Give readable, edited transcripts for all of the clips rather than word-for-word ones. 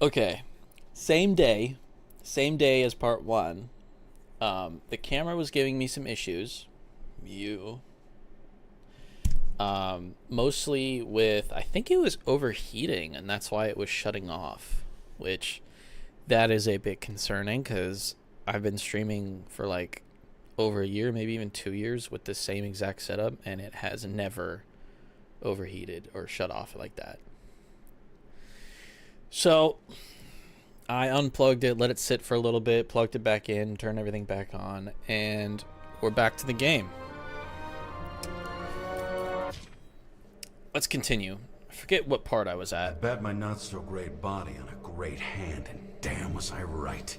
Okay, same day, same day as part one. The camera was giving me some issues. You. Mostly with, I think it was overheating, and that's why it was shutting off. Which, that is a bit concerning because I've been streaming for like over a year, maybe even 2 years with the same exact setup, and it has never overheated or shut off like that. So I unplugged it, let it sit for a little bit, plugged it back in, turned everything back on, and we're back to the game. Let's continue. I forget what part I was I at. bet my not-so-great body on a great hand, and damn was I right.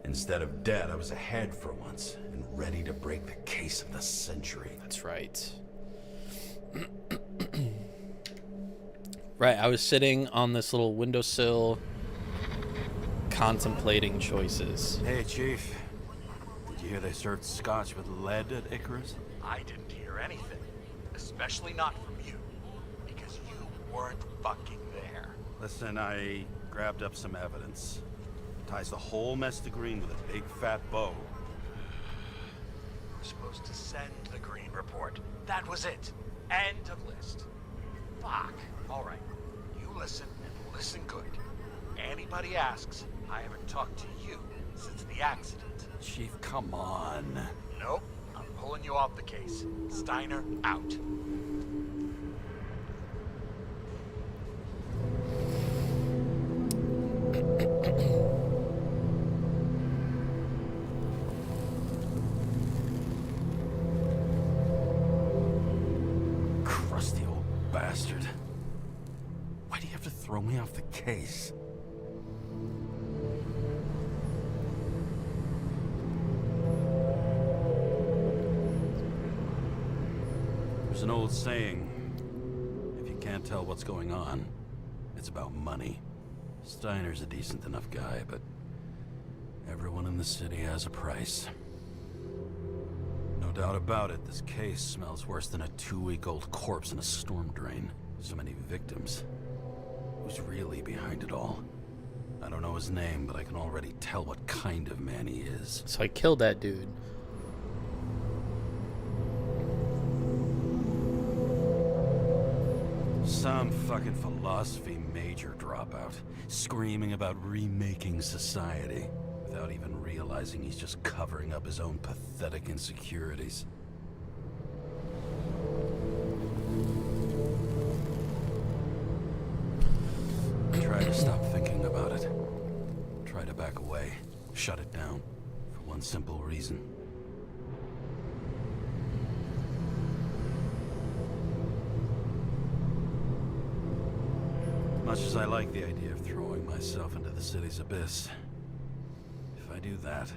Instead of dead, I was ahead for once, and ready to break the case of the century. That's right. Right, I was sitting on this little windowsill contemplating choices. Hey, Chief. Did you hear they served scotch with lead at Icarus? I didn't hear anything. Especially not from you. Because you weren't fucking there. Listen, I grabbed up some evidence. Ties the whole mess to Green with a big fat bow. You were supposed to send the Green report. That was it. End of list. Fuck. Alright. You listen, and listen good. Anybody asks, I haven't talked to you since the accident. Chief, come on. Nope. I'm pulling you off the case. Steiner, out. Crusty old bastard. Why do you have to throw me off the case? There's an old saying, if you can't tell what's going on, it's about money. Steiner's a decent enough guy, but everyone in the city has a price. No doubt about it, this case smells worse than a 2-week-old corpse in a storm drain. So many victims. Who's really behind it all? I don't know his name, but I can already tell what kind of man he is. So I killed that dude. Some fucking philosophy major dropout, screaming about remaking society, without even realizing he's just covering up his own pathetic insecurities. Try to stop thinking about it. Try to back away, shut it down, for one simple reason. Much as I like the idea of throwing myself into the city's abyss, if I do that,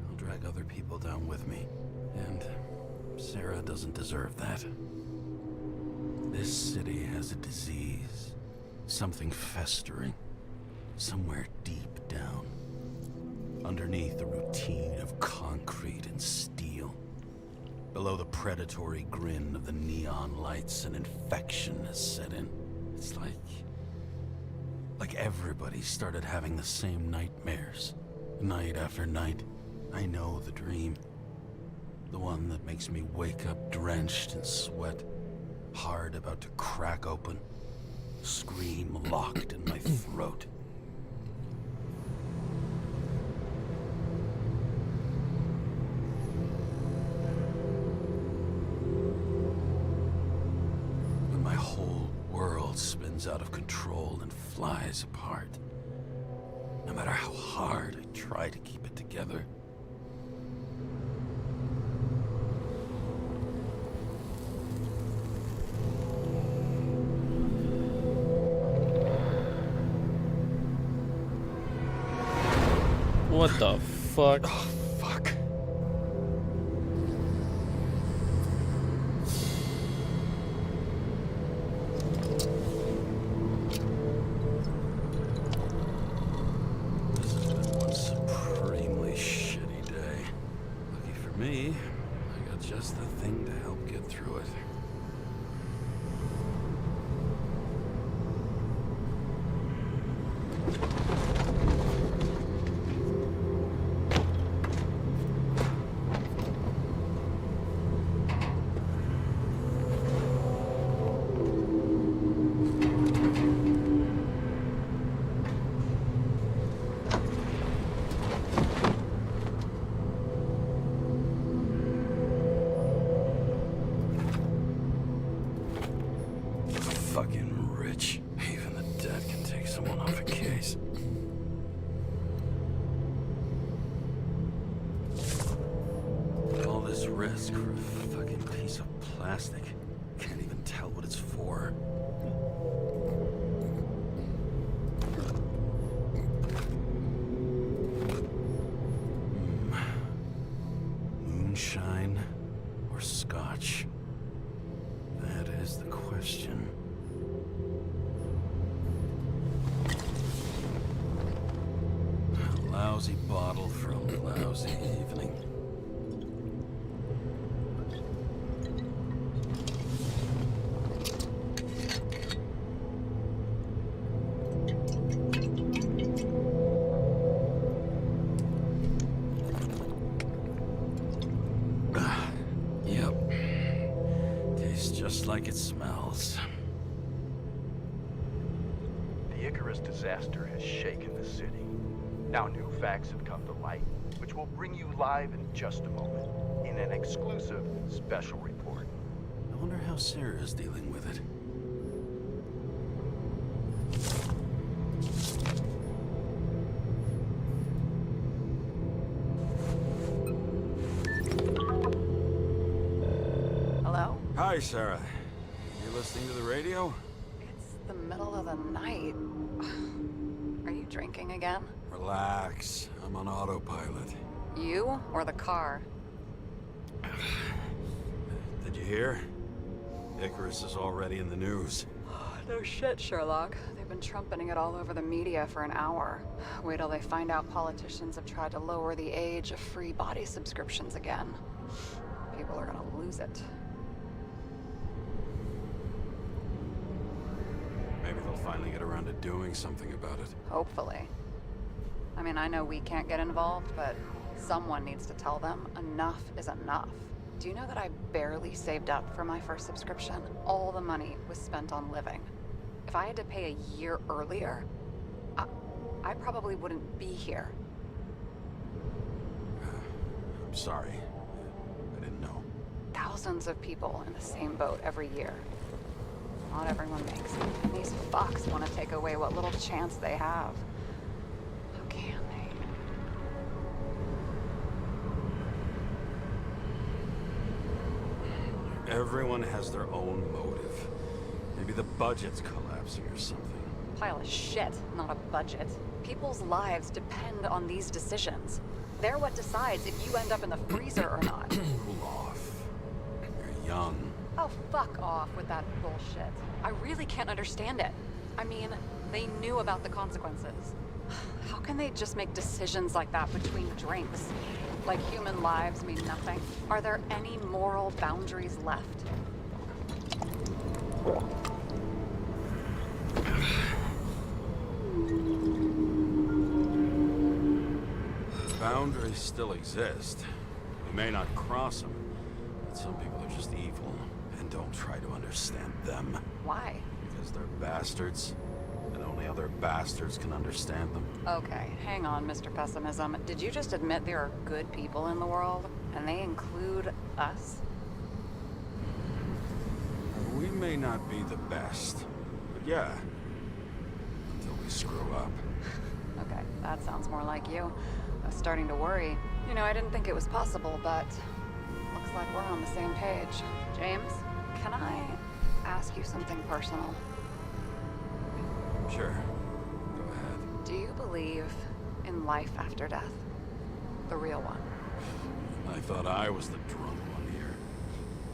I'll drag other people down with me. And Sarah doesn't deserve that. This city has a disease. Something festering. Somewhere deep down. Underneath the routine of concrete and steel. Below the predatory grin of the neon lights, an infection has set in. It's like everybody started having the same nightmares. Night after night. I know the dream. The one that makes me wake up drenched in sweat. Heart about to crack open. Scream locked in my throat. When my whole world spins out of control and flies apart. No matter how hard I try to keep it together. What the fuck? Oh, fuck. This has been one supremely shitty day. Lucky for me, I got just the thing to help get through it. fucking rich. Even the dead can take someone off a case. All this risk for a fucking piece of plastic. Can't even tell what it's for. Moonshine or scotch? That is the question. A lousy bottle for a lousy evening. Yep. Tastes just like it smells. The Icarus disaster has shaken the city. Now new facts have come to light, which we'll bring you live in just a moment, in an exclusive special report. I wonder how Sarah is dealing with it. Hello? Hi, Sarah. You listening to the radio? It's the middle of the night. Are you drinking again? Relax. I'm on autopilot. You or the car? Did you hear? Icarus is already in the news. No shit, Sherlock. They've been trumpeting it all over the media for an hour. Wait till they find out politicians have tried to lower the age of free body subscriptions again. People are gonna lose it. Maybe they'll finally get around to doing something about it. Hopefully. I mean, I know we can't get involved, but someone needs to tell them enough is enough. Do you know that I barely saved up for my first subscription? All the money was spent on living. If I had to pay a year earlier, I probably wouldn't be here. I'm sorry. I didn't know. Thousands of people in the same boat every year. Not everyone makes it, and these fucks want to take away what little chance they have. How can they? Everyone has their own motive. Maybe the budget's collapsing or something. Pile of shit, not a budget. People's lives depend on these decisions. They're what decides if you end up in the freezer or not. Cool off. You're young. Oh, fuck off with that bullshit. I really can't understand it. I mean, they knew about the consequences. How can they just make decisions like that between drinks? Like human lives mean nothing? Are there any moral boundaries left? Boundaries still exist. We may not cross them, but some people are just evil and don't try to understand them. Why? Because they're bastards, and only other bastards can understand them. Okay, hang on, Mr. Pessimism. Did you just admit there are good people in the world? And they include us? We may not be the best, but yeah, until we screw up. Okay, that sounds more like you. I was starting to worry. You know, I didn't think it was possible, but looks like we're on the same page. James, can I ask you something personal? Sure, go ahead. Do you believe in life after death? The real one? I thought I was the drunk one here.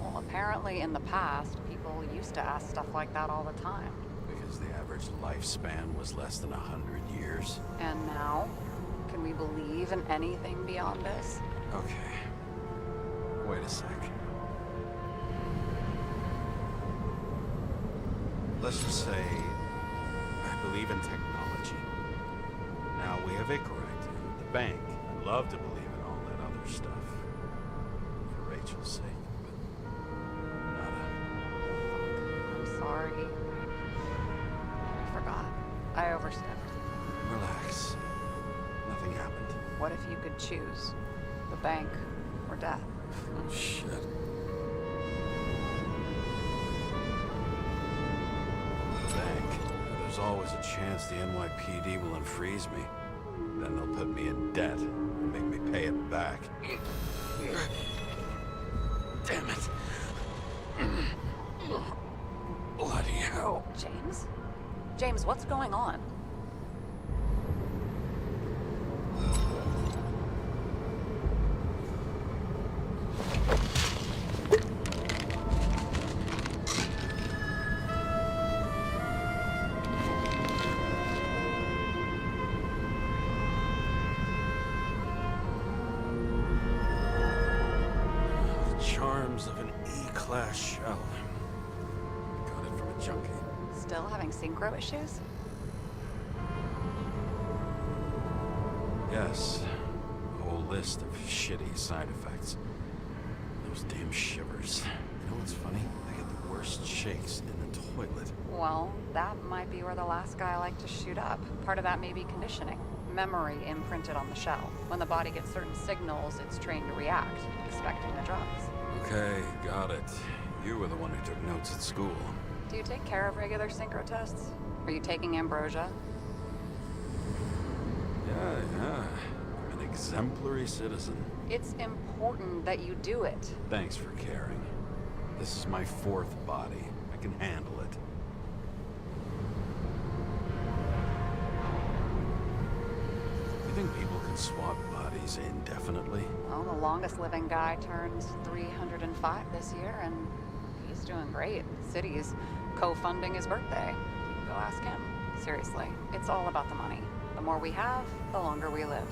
Well, apparently in the past, people used to ask stuff like that all the time. Because the average lifespan was less than 100 years. And now? Can we believe in anything beyond this? Okay. Wait a sec. Let's just say I believe in technology. Now we have Icarite and the bank. I'd love to believe in all that other stuff. For Rachel's sake, but nada. I'm sorry. I forgot. I overstepped. Relax. Nothing happened. What if you could choose? The bank or death? Oh, shit. there's always a chance the NYPD will unfreeze me. Then they'll put me in debt and make me pay it back. Damn it. Bloody hell. James? James, what's going on? Charms of an E-class shell. Got it from a junkie. Still having synchro issues? Yes. A whole list of shitty side effects. Those damn shivers. You know what's funny? I get the worst shakes in the toilet. Well, that might be where the last guy liked to shoot up. Part of that may be conditioning. Memory imprinted on the shell. When the body gets certain signals, it's trained to react, expecting the drugs. Okay, got it. You were the one who took notes at school. Do you take care of regular synchro tests? Are you taking ambrosia? Yeah. I'm an exemplary citizen. It's important that you do it. Thanks for caring. This is my fourth body. I can handle it. You think people can swap bodies indefinitely? Well, the longest living guy turns 305 this year, and he's doing great. The city's co-funding his birthday. You can go ask him. Seriously, it's all about the money. The more we have, the longer we live.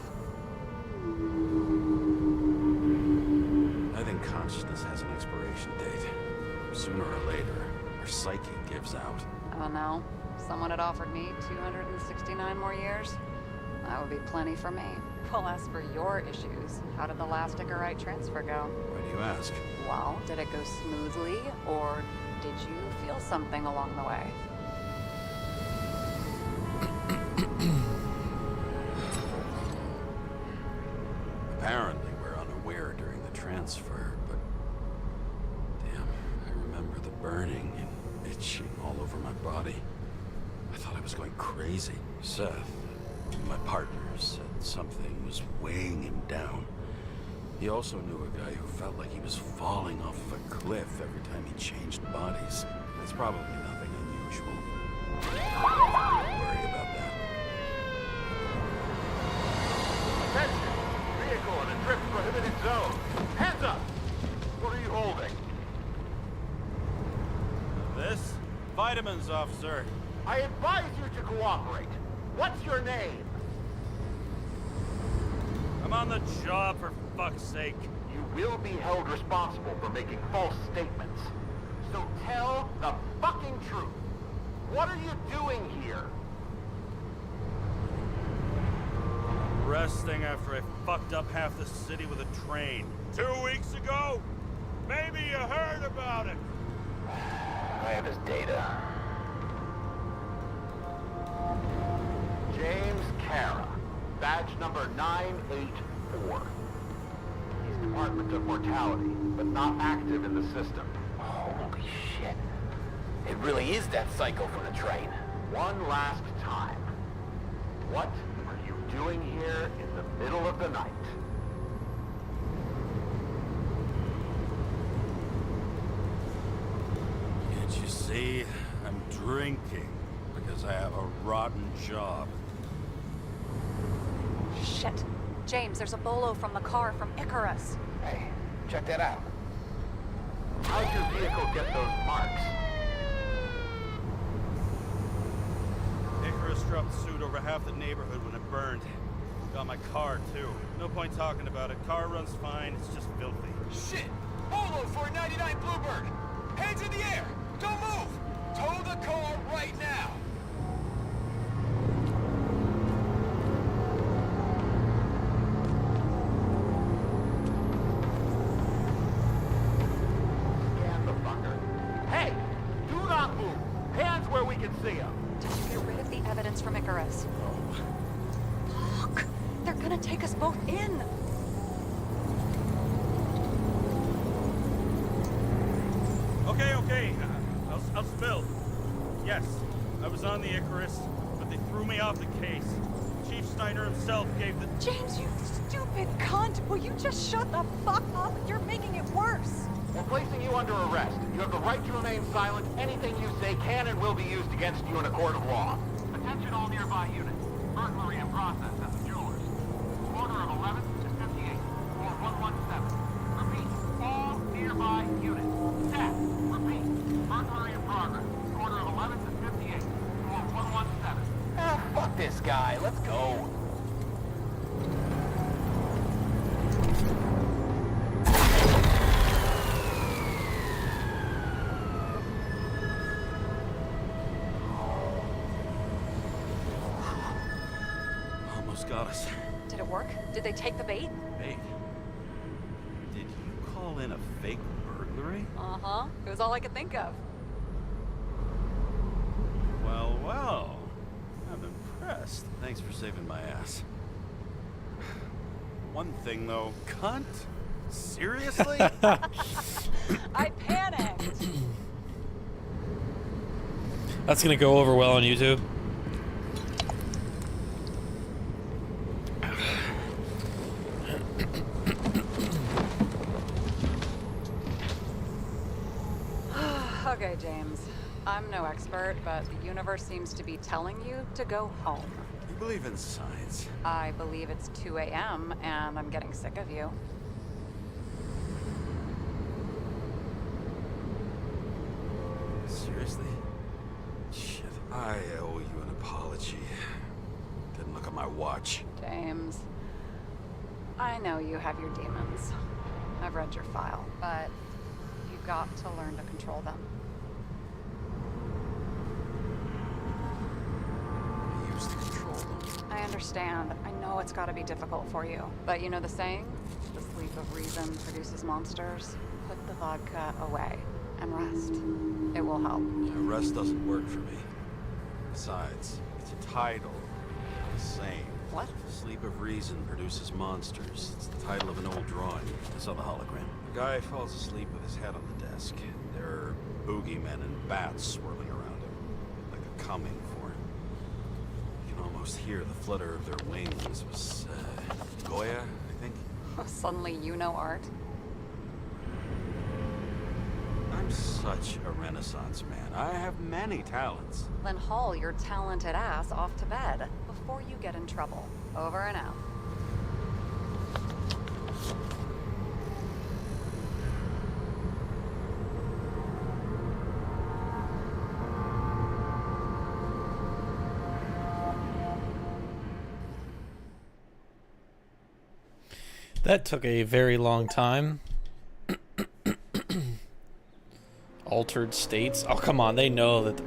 I think consciousness has an expiration date. Sooner or later, our psyche gives out. Oh no, someone had offered me 269 more years. That would be plenty for me. Well, as for your issues, how did the last Icarite transfer go? Why do you ask? Well, did it go smoothly, or did you feel something along the way? Apparently, we're unaware during the transfer, but... Damn, I remember the burning and itching all over my body. I thought I was going crazy. Seth, my partner, said something was weighing him down. He also knew a guy who felt like he was falling off of a cliff every time he changed bodies. It's probably nothing unusual. Don't worry about that. Attention! Vehicle in a trip prohibited zone. Hands up! What are you holding? This? Vitamins, officer. I advise you to cooperate. What's your name? I'm on the job, for fuck's sake. You will be held responsible for making false statements. So tell the fucking truth. What are you doing here? Resting after I fucked up half the city with a train. 2 weeks ago? Maybe you heard about it. I have his data. James Kara, badge number 984. He's Department of Mortality, but not active in the system. Holy shit. It really is that psycho from the train. One last time. What are you doing here in the middle of the night? Can't you see? I'm drinking because I have a rotten job. Shit. James, there's a bolo from the car from Icarus. Hey, check that out. How'd your vehicle get those marks? Icarus dropped suit over half the neighborhood when it burned. Got my car, too. No point talking about it. Car runs fine, it's just filthy. Shit! Bolo for a 99 Bluebird! Hands in the air! Don't move! Tow the car right now! Scan the fucker. Hey! Do not move! Hands where we can see him! Did you get rid of the evidence from Icarus? Look, they're gonna take us both in. Okay. I'll spill. Yes. I was on the Icarus, but they threw me off the case. Chief Snyder himself gave the... James, you stupid cunt! Will you just shut the fuck up? You're making it worse! We're placing you under arrest. You have the right to remain silent. Anything you say can and will be used against you in a court of law. Attention all nearby units. Burglary in process at the jewelers. Order of 11 to 58, or 117. Repeat, all nearby units. Staff, repeat, burglary in progress. Order of 11 to 58, or 117. Ah, fuck this guy. Let's go. Almost got us. Did it work? Did they take the bait? Wait. Did you call in a fake burglary? Uh-huh. It was all I could think of. Well, well. I'm impressed. Thanks for saving my ass. One thing, though. Cunt? Seriously? I panicked! That's gonna go over well on YouTube. Okay, James. I'm no expert, but the universe seems to be telling you to go home. You believe in science? I believe it's 2 a.m. and I'm getting sick of you. Seriously? Shit. I owe you an apology. Didn't look at my watch. James, I know you have your demons. I've read your file, but you got to learn to control them. I used to control them. I understand. I know it's got to be difficult for you. But you know the saying? The sleep of reason produces monsters. Put the vodka away and rest. It will help. Yeah, rest doesn't work for me. Besides, it's a title. The same. What? Sleep of Reason produces monsters. It's the title of an old drawing. I saw the hologram. The guy falls asleep with his head on the desk. There are boogeymen and bats swirling around him, like a coming for him. You can almost hear the flutter of their wings. It was Goya, I think. Suddenly you know art. I'm such a Renaissance man. I have many talents. Then haul your talented ass off to bed before you get in trouble. Over and out. That took a very long time. Altered states. Oh, come on. They know that.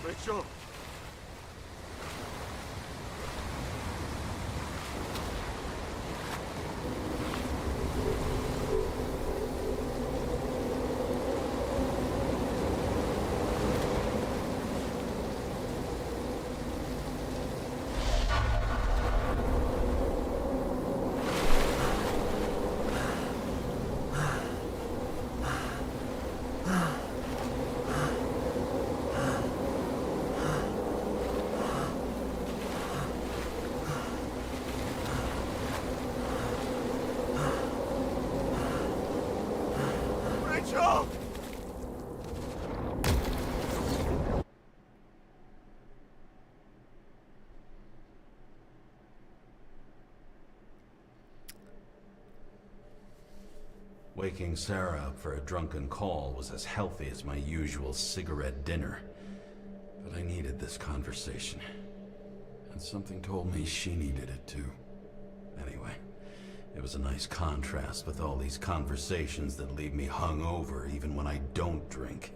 Rachel! Rachel! Waking Sarah up for a drunken call was as healthy as my usual cigarette dinner. But I needed this conversation. And something told me she needed it too. Anyway, it was a nice contrast with all these conversations that leave me hungover even when I don't drink.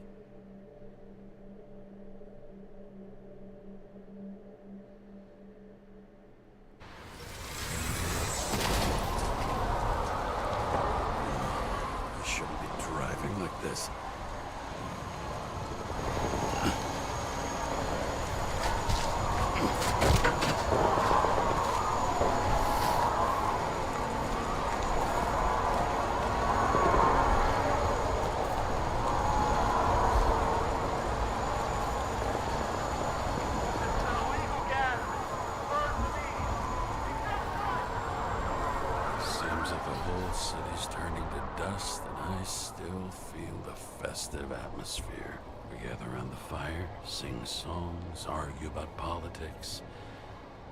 Seems like the whole city's turning to dust, and I still feel the festive atmosphere. We gather around the fire, sing songs, argue about politics.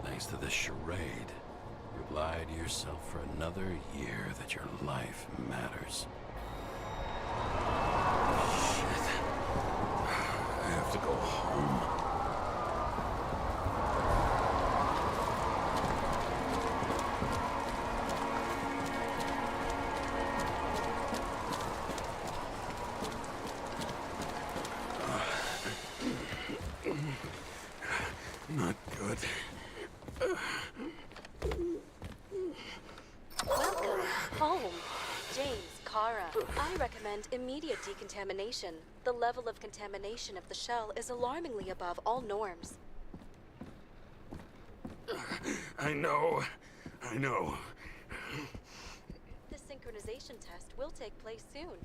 Thanks to this charade, you lie to yourself for another year that your life matters. Shit. I have to go home. Not good. Welcome home. James, Kara, I recommend immediate decontamination. The level of contamination of the shell is alarmingly above all norms. I know. The synchronization test will take place soon.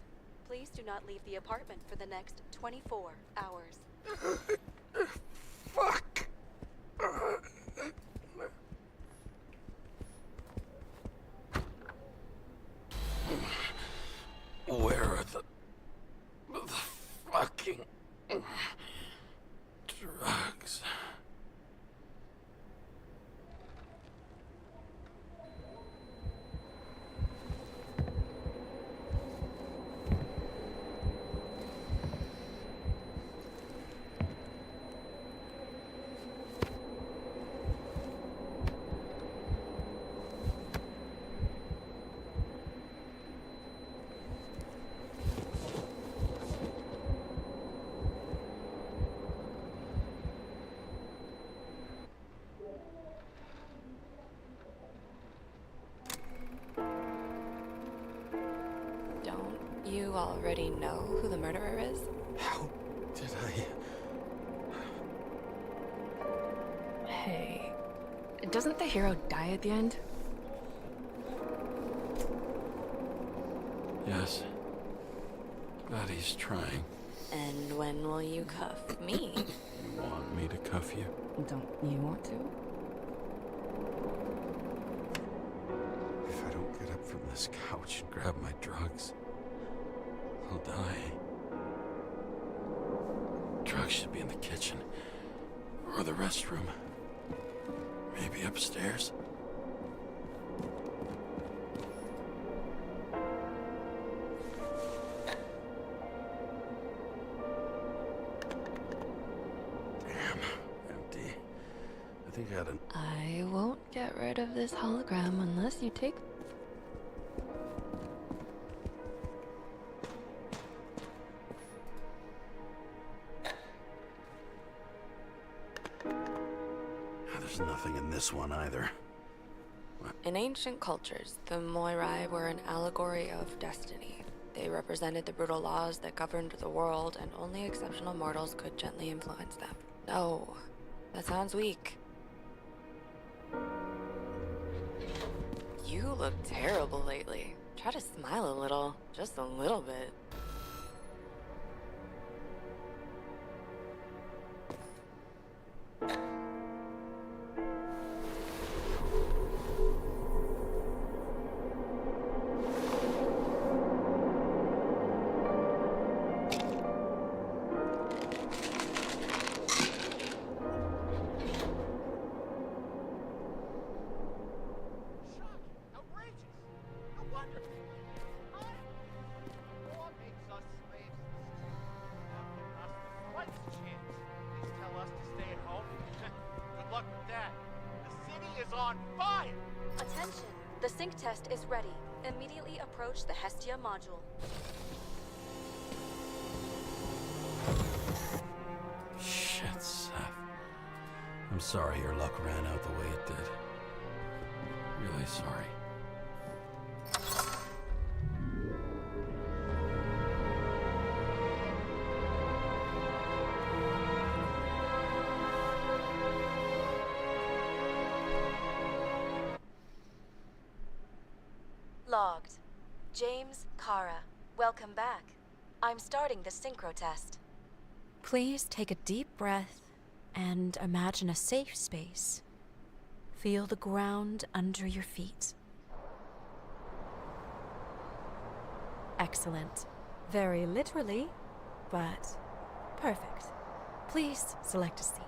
Please do not leave the apartment for the next 24 hours. Fuck! Where are the fucking drugs? Don't you already know who the murderer is? How did I... Hey, doesn't the hero die at the end? Yes. But he's trying. And when will you cuff me? You want me to cuff you? Don't you want to? If I don't get up from this couch and grab my drugs, I'll die. Drugs should be in the kitchen. Or the restroom. Maybe upstairs. Damn, empty. I think I had an... I won't get rid of this hologram unless you take... There's nothing in this one either. In ancient cultures, the Moirai were an allegory of destiny. They represented the brutal laws that governed the world, and only exceptional mortals could gently influence them. No, that sounds weak. You look terrible lately. Try to smile a little, just a little bit. Attention! The sync test is ready. Immediately approach the Hestia module. Shit, Seth. I'm sorry your luck ran out the way it did. Really sorry. Logged. James, Kara, welcome back. I'm starting the synchro test. Please take a deep breath and imagine a safe space. Feel the ground under your feet. Excellent. Very literally, but perfect. Please select a seat.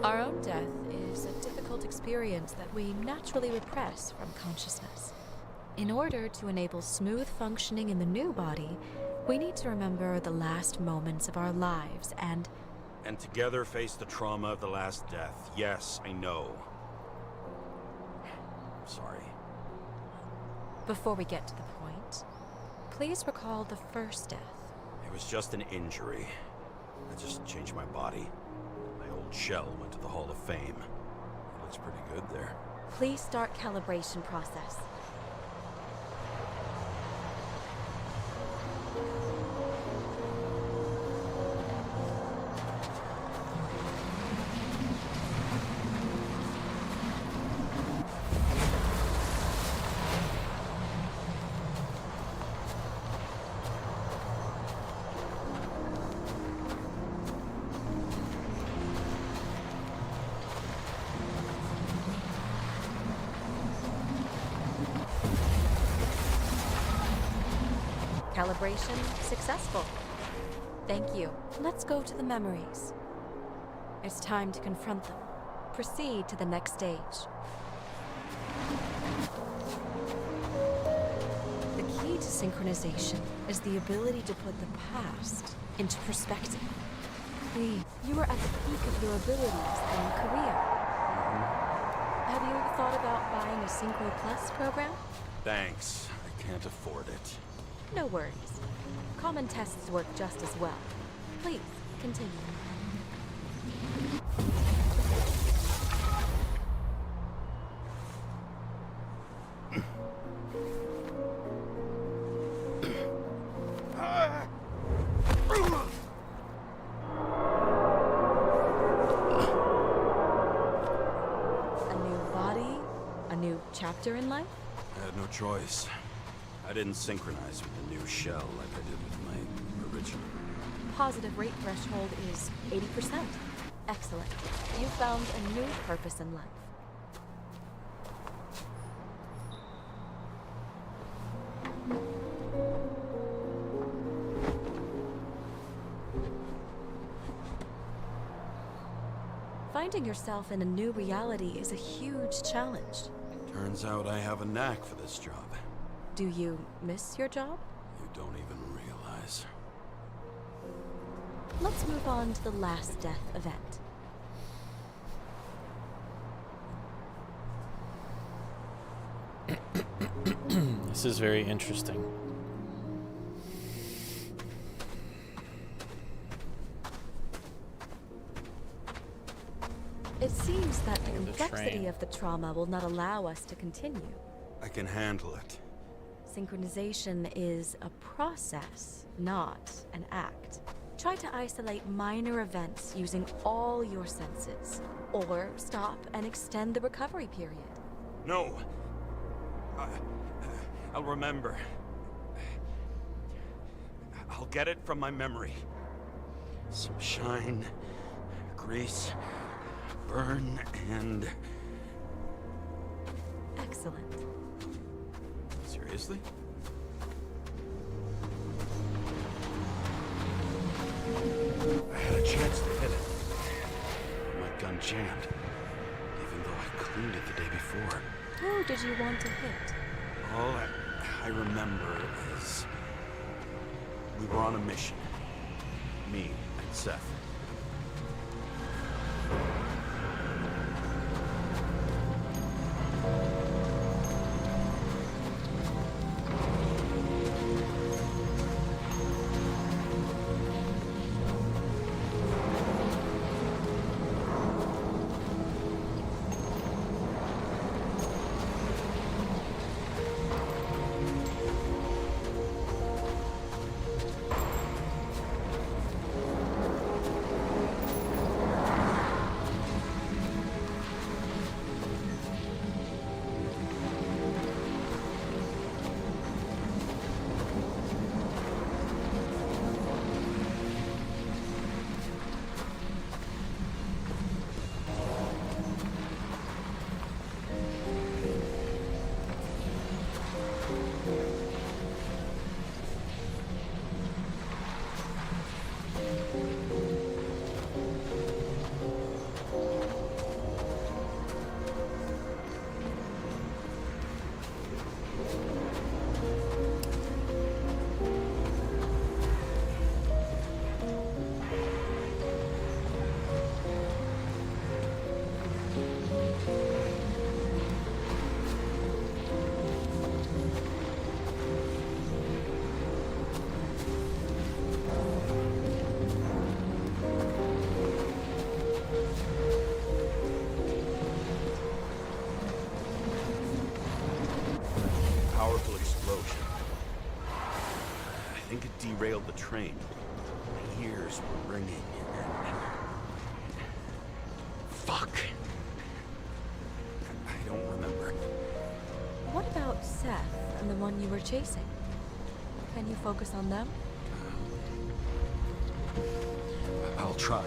Our own death is a difficult experience that we naturally repress from consciousness. In order to enable smooth functioning in the new body, we need to remember the last moments of our lives and together face the trauma of the last death. Yes, I know. Sorry. before we get to the point, please recall the first death. It was just an injury. I just changed my body. My old shell went to the Hall of Fame. It looks pretty good there. Please start calibration process. Calibration successful. Thank you. Let's go to the memories. It's time to confront them. Proceed to the next stage. The key to synchronization is the ability to put the past into perspective. Please, you are at the peak of your abilities and career. Have you ever thought about buying a Synchro Plus program? Thanks. I can't afford it. No worries. Common tests work just as well. Please, continue. A new body? A new chapter in life? I had no choice. I didn't synchronize with the new shell like I did with my original. Positive rate threshold is 80%. Excellent. You found a new purpose in life. Finding yourself in a new reality is a huge challenge. Turns out I have a knack for this job. Do you miss your job? You don't even realize. Let's move on to the last death event. This is very interesting. It seems that the The complexity train. of the trauma will not allow us to continue. I can handle it. Synchronization is a process, not an act. Try to isolate minor events using all your senses, or stop and extend the recovery period. No! I'll remember. I'll get it from my memory. Some shine, grease, burn, and... Excellent. Seriously? I had a chance to hit it. My gun jammed, even though I cleaned it the day before. Who did you want to hit? All I remember is we were on a mission. Me and Seth. think it derailed the train. My ears were ringing. Fuck! I don't remember. What about Seth and the one you were chasing? Can you focus on them? I'll try.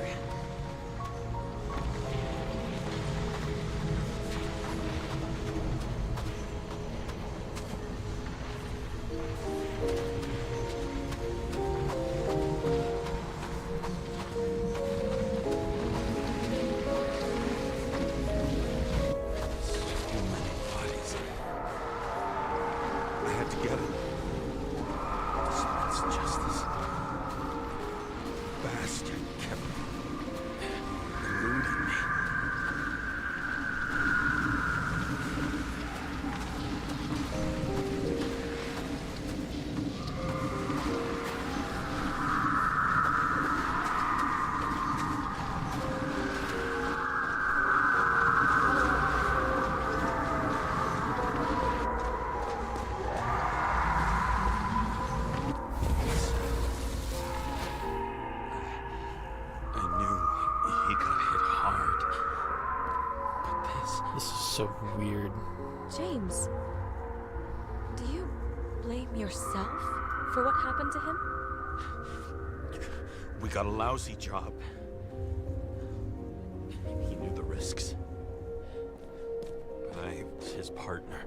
So weird. James, do you blame yourself for what happened to him? We got a lousy job. He knew the risks. But I was his partner.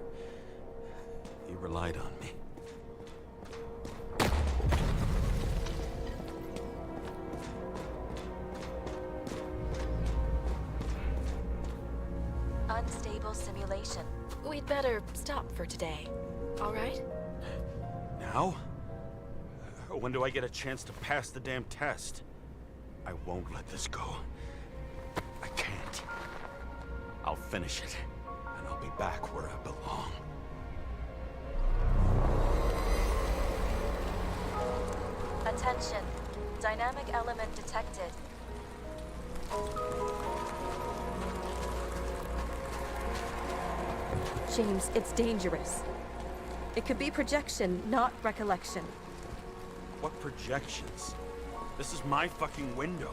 He relied on me. Unstable simulation. We'd better stop for today. All right? Now? When do I get a chance to pass the damn test? I won't let this go. I can't. I'll finish it, and I'll be back where I belong. Attention. Dynamic element detected. James, it's dangerous. It could be projection, not recollection. What projections? This is my fucking window.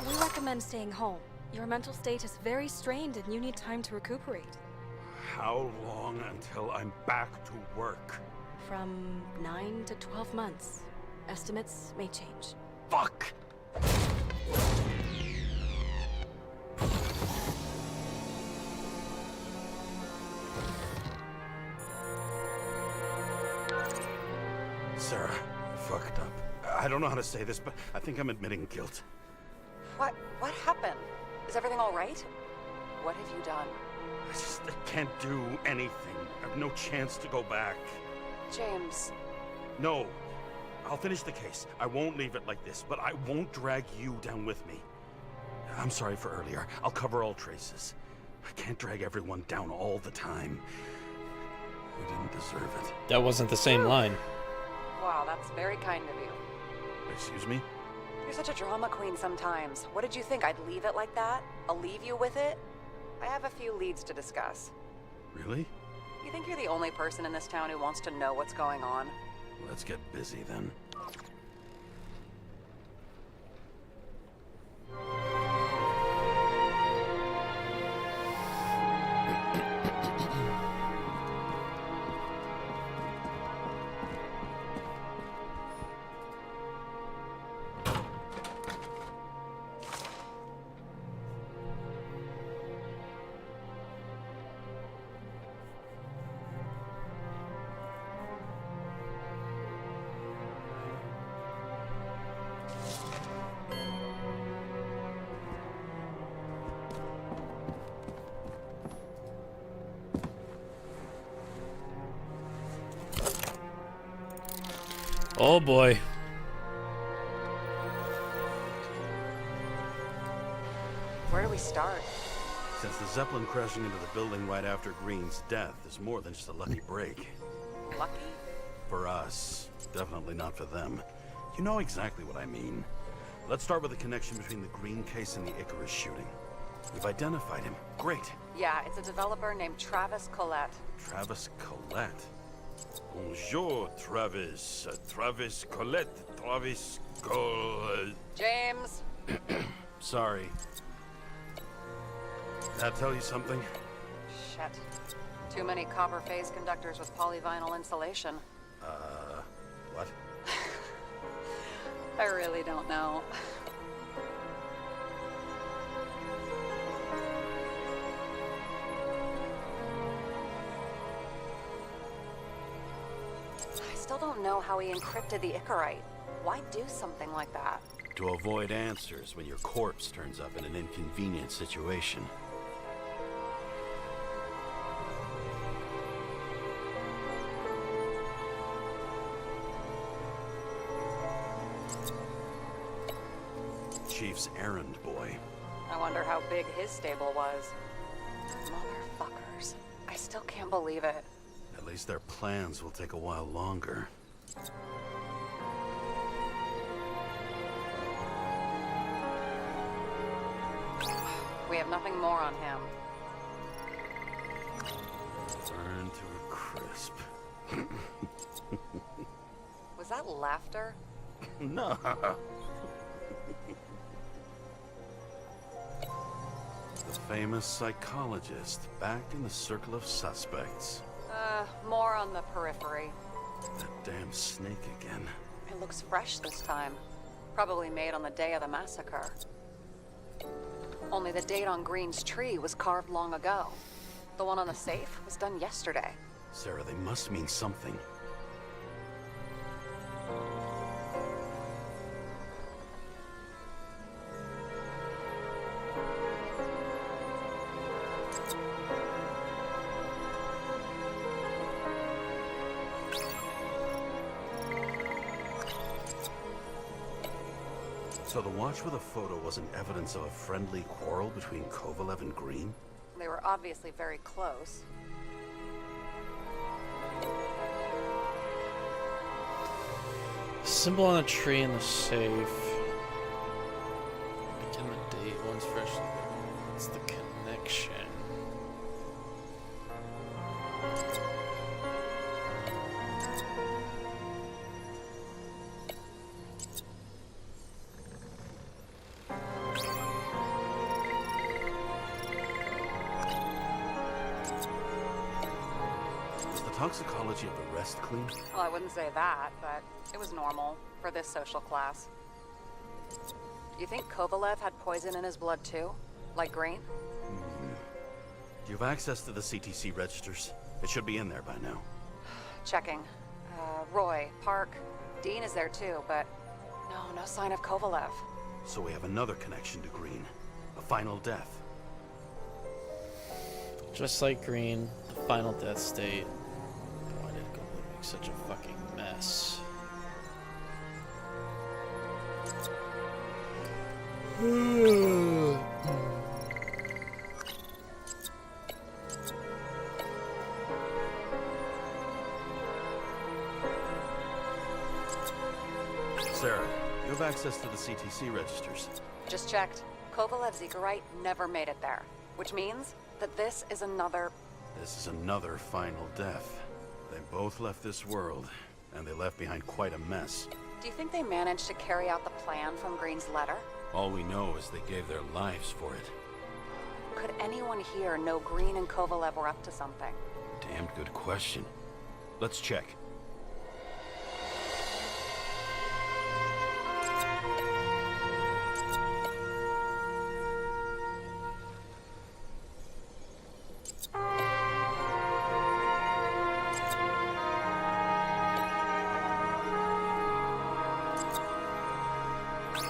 We recommend staying home. Your mental state is very strained and you need time to recuperate. How long until I'm back to work? From 9 to 12 months. Estimates may change. Fuck! Sarah, I fucked up. I don't know how to say this, but I think I'm admitting guilt. What happened? Is everything all right? What have you done? I can't do anything. I have no chance to go back. James. No. I'll finish the case. I won't leave it like this, but I won't drag you down with me. I'm sorry for earlier. I'll cover all traces. I can't drag everyone down all the time. You didn't deserve it. That wasn't the same line. Wow, that's very kind of you. Excuse me? You're such a drama queen sometimes. What did you think? I'd leave it like that? I'll leave you with it? I have a few leads to discuss. Really? You think you're the only person in this town who wants to know what's going on? Let's get busy then. Oh boy. start. Since the Zeppelin crashing into the building right after Green's death is more than just a lucky break. Lucky? For us. Definitely not for them. You know exactly what I mean. Let's start with the connection between the Green case and the Icarus shooting. We've identified him. Great. Yeah, it's a developer named Travis Collette. Travis Collette. Bonjour, Travis. Travis Collette. Travis Collette. James! Sorry. That tell you something? Shit. Too many copper phase conductors with polyvinyl insulation. What? I really don't know. I still don't know how he encrypted the Icarite. Why do something like that? To avoid answers when your corpse turns up in an inconvenient situation. Chief's errand boy. I wonder how big his stable was. Motherfuckers. I still can't believe it. At least their plans will take a while longer. We have nothing more on him. Burn to a crisp. Was that laughter? No. The famous psychologist back in the circle of suspects. More on the periphery. That damn snake again. It looks fresh this time. Probably made on the day of the massacre. Only the date on Green's tree was carved long ago. The one on the safe was done yesterday. Sarah, they must mean something. So the watch with a photo wasn't evidence of a friendly quarrel between Kovalev and Green? They were obviously very close. Symbol on a tree in the safe. Again, the date. One's fresh. It's the connection. Toxicology of the rest clean? Well, I wouldn't say that, but it was normal for this social class. You think Kovalev had poison in his blood too? Like Green? Do you have access to the CTC registers? It should be in there by now. Checking. Roy, Park, Dean is there too, but no sign of Kovalev. So we have another connection to Green. A final death. Just like Green, the final death state. Why did Kovalev make such a fucking mess? Sarah, you have access to the CTC registers. Just checked. Kovalev's Icarite never made it there, which means that this is another... This is another final death. They both left this world, and they left behind quite a mess. Do you think they managed to carry out the plan from Green's letter? All we know is they gave their lives for it. Could anyone here know Green and Kovalev were up to something? Damn good question. Let's check.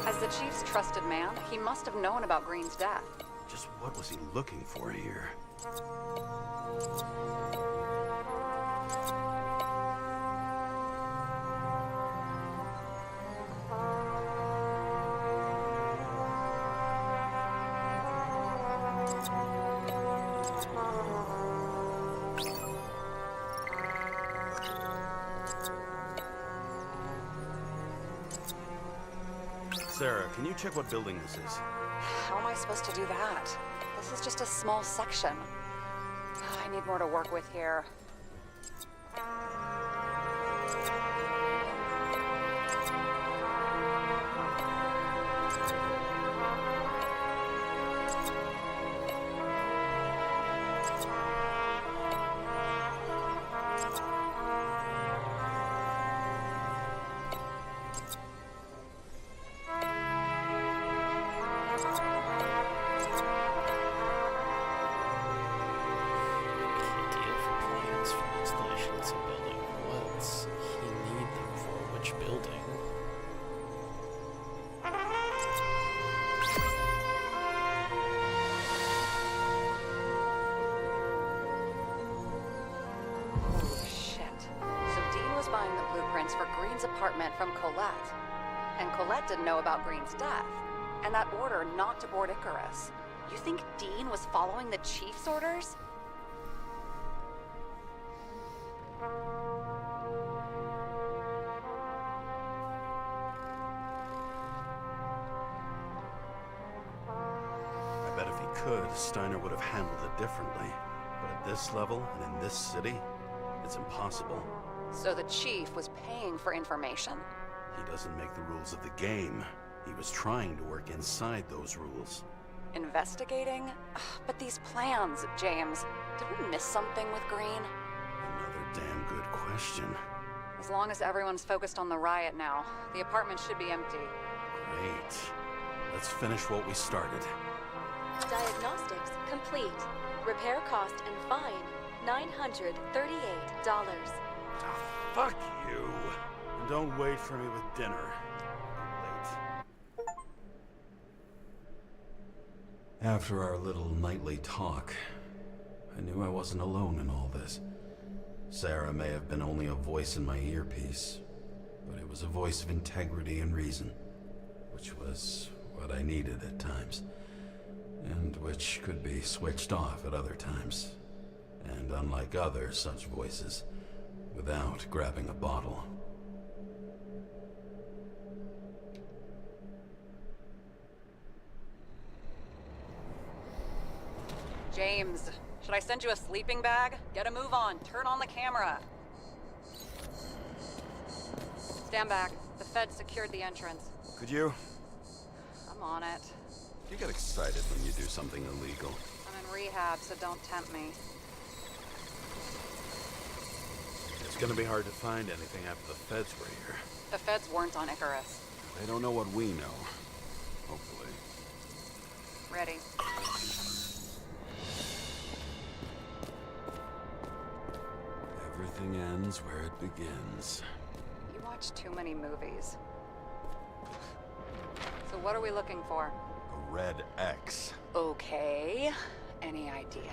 As the Chief's trusted man, he must have known about Green's death. Just what was he looking for here? Sarah, can you check what building this is? How am I supposed to do that? This is just a small section. I need more to work with here. Deal for plans for installation in some building. What's he need them for? Which building? Holy shit. So Dean was buying the blueprints for Green's apartment from Colette. And Colette didn't know about Green's death. And that order not to board Icarus. You think Dean was following the chief's orders? I bet if he could, Steiner would have handled it differently. But at this level and in this city, it's impossible. So the chief was paying for information? He doesn't make the rules of the game. He was trying to work inside those rules. Investigating? Ugh, but these plans, James. Did we miss something with Green? Another damn good question. As long as everyone's focused on the riot now, the apartment should be empty. Great. Let's finish what we started. Diagnostics complete. Repair cost and fine $938. Ah, fuck you. And don't wait for me with dinner. I'm late. After our little nightly talk, I knew I wasn't alone in all this. Sarah may have been only a voice in my earpiece, but it was a voice of integrity and reason, which was what I needed at times, and which could be switched off at other times, and unlike other such voices, without grabbing a bottle. James, should I send you a sleeping bag? Get a move on. Turn on the camera. Stand back. The Fed secured the entrance. Could you? I'm on it. You get excited when you do something illegal. I'm in rehab, so don't tempt me. It's gonna be hard to find anything after the feds were here. The Feds weren't on Icarus. They don't know what we know. Hopefully. Ready. Everything ends where it begins. You watch too many movies. So what are we looking for? A red X. Okay. Any ideas?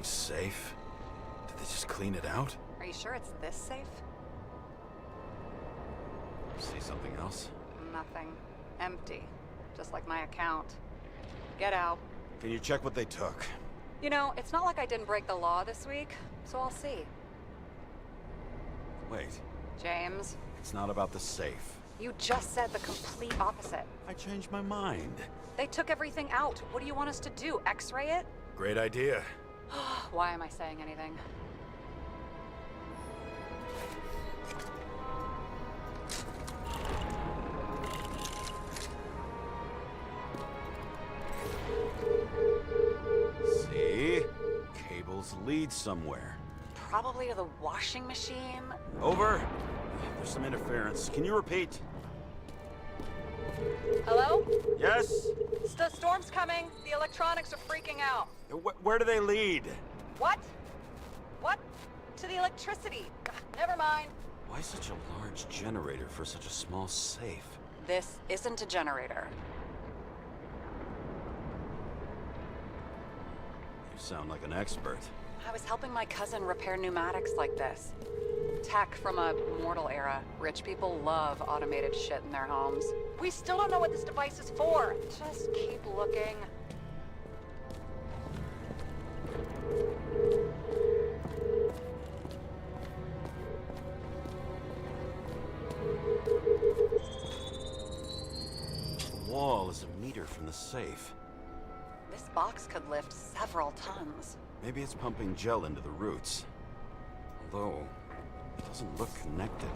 Safe? Did they just clean it out? Are you sure it's this safe? See something else? Nothing. Empty. Just like my account. Get out. Can you check what they took? You know, it's not like I didn't break the law this week, so I'll see. Wait. James. It's not about the safe. You just said the complete opposite. I changed my mind. They took everything out. What do you want us to do? X-ray it? Great idea. Why am I saying anything? See? Cables lead somewhere. Probably to the washing machine. Over. There's some interference. Can you repeat? Hello? Yes? The storm's coming. The electronics are freaking out. Where do they lead? What? What? To the electricity. Ugh, never mind. Why such a large generator for such a small safe? This isn't a generator. You sound like an expert. I was helping my cousin repair pneumatics like this. Tech from a mortal era. Rich people love automated shit in their homes. We still don't know what this device is for. Just keep looking. The wall is a meter from the safe. This box could lift several tons. Maybe it's pumping gel into the roots. Although, it doesn't look connected.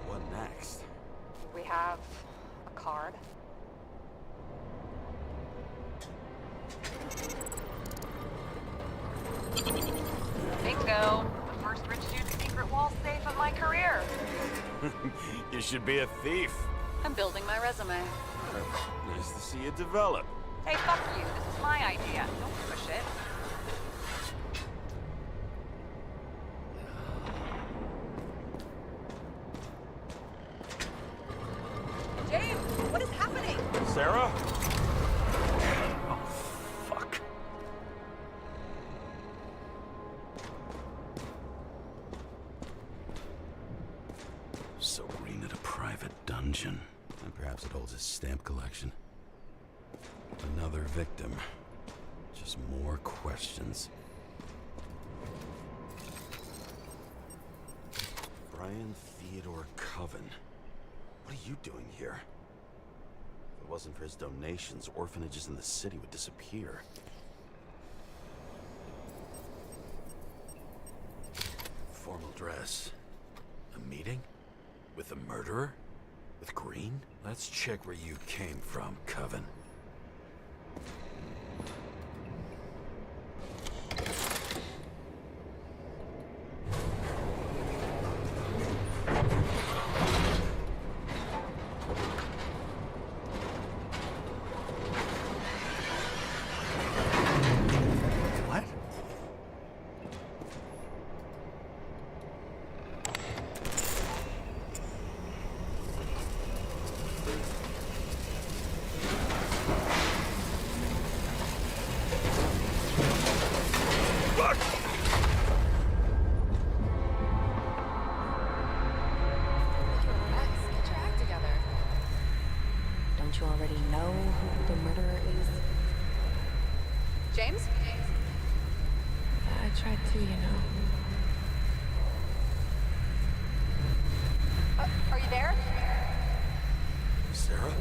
What next? We have a card. Bingo! The first rich dude's secret wall safe of my career. You should be a thief. I'm building my resume. Nice to see you develop. Hey, fuck you. This is my idea. Don't push it. James, what is happening? Sarah? Oh, fuck. So Green at a private dungeon. And perhaps it holds his stamp collection. Another victim. Just more questions. Brian Theodore Coven. What are you doing here? If it wasn't for his donations, orphanages in the city would disappear. Formal dress. A meeting? With the murderer? With Green? Let's check where you came from, Coven. What? Rex, get your act together. Don't you already know who the murderer is? James? I tried to, you know. Are you there? Sarah?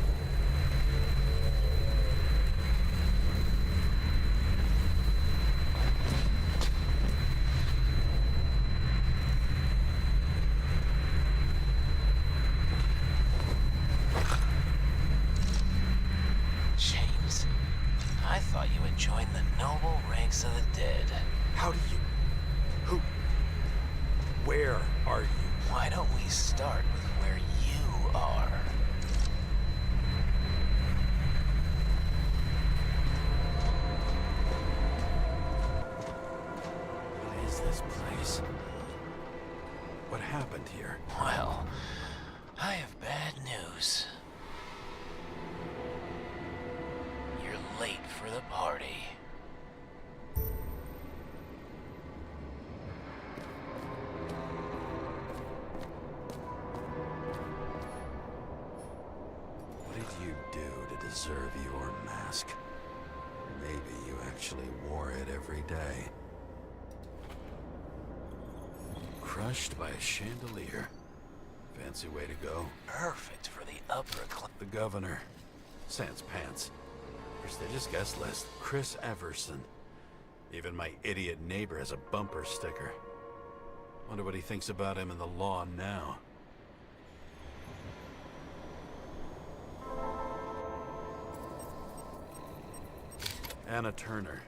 James, I thought you had joined the noble ranks of the dead. How do you... Who... Where are you? Why don't we start with where you are? What is this place? What happened here? Well, I have bad news. You're late for the party. What did you do to deserve your mask? Maybe you actually wore it every day. Crushed by a chandelier. Fancy way to go. Perfect for the upper class. The governor. Sans pants. Prestigious guest list. Chris Everson. Even my idiot neighbor has a bumper sticker. Wonder what he thinks about him in the law now. Anna Turner.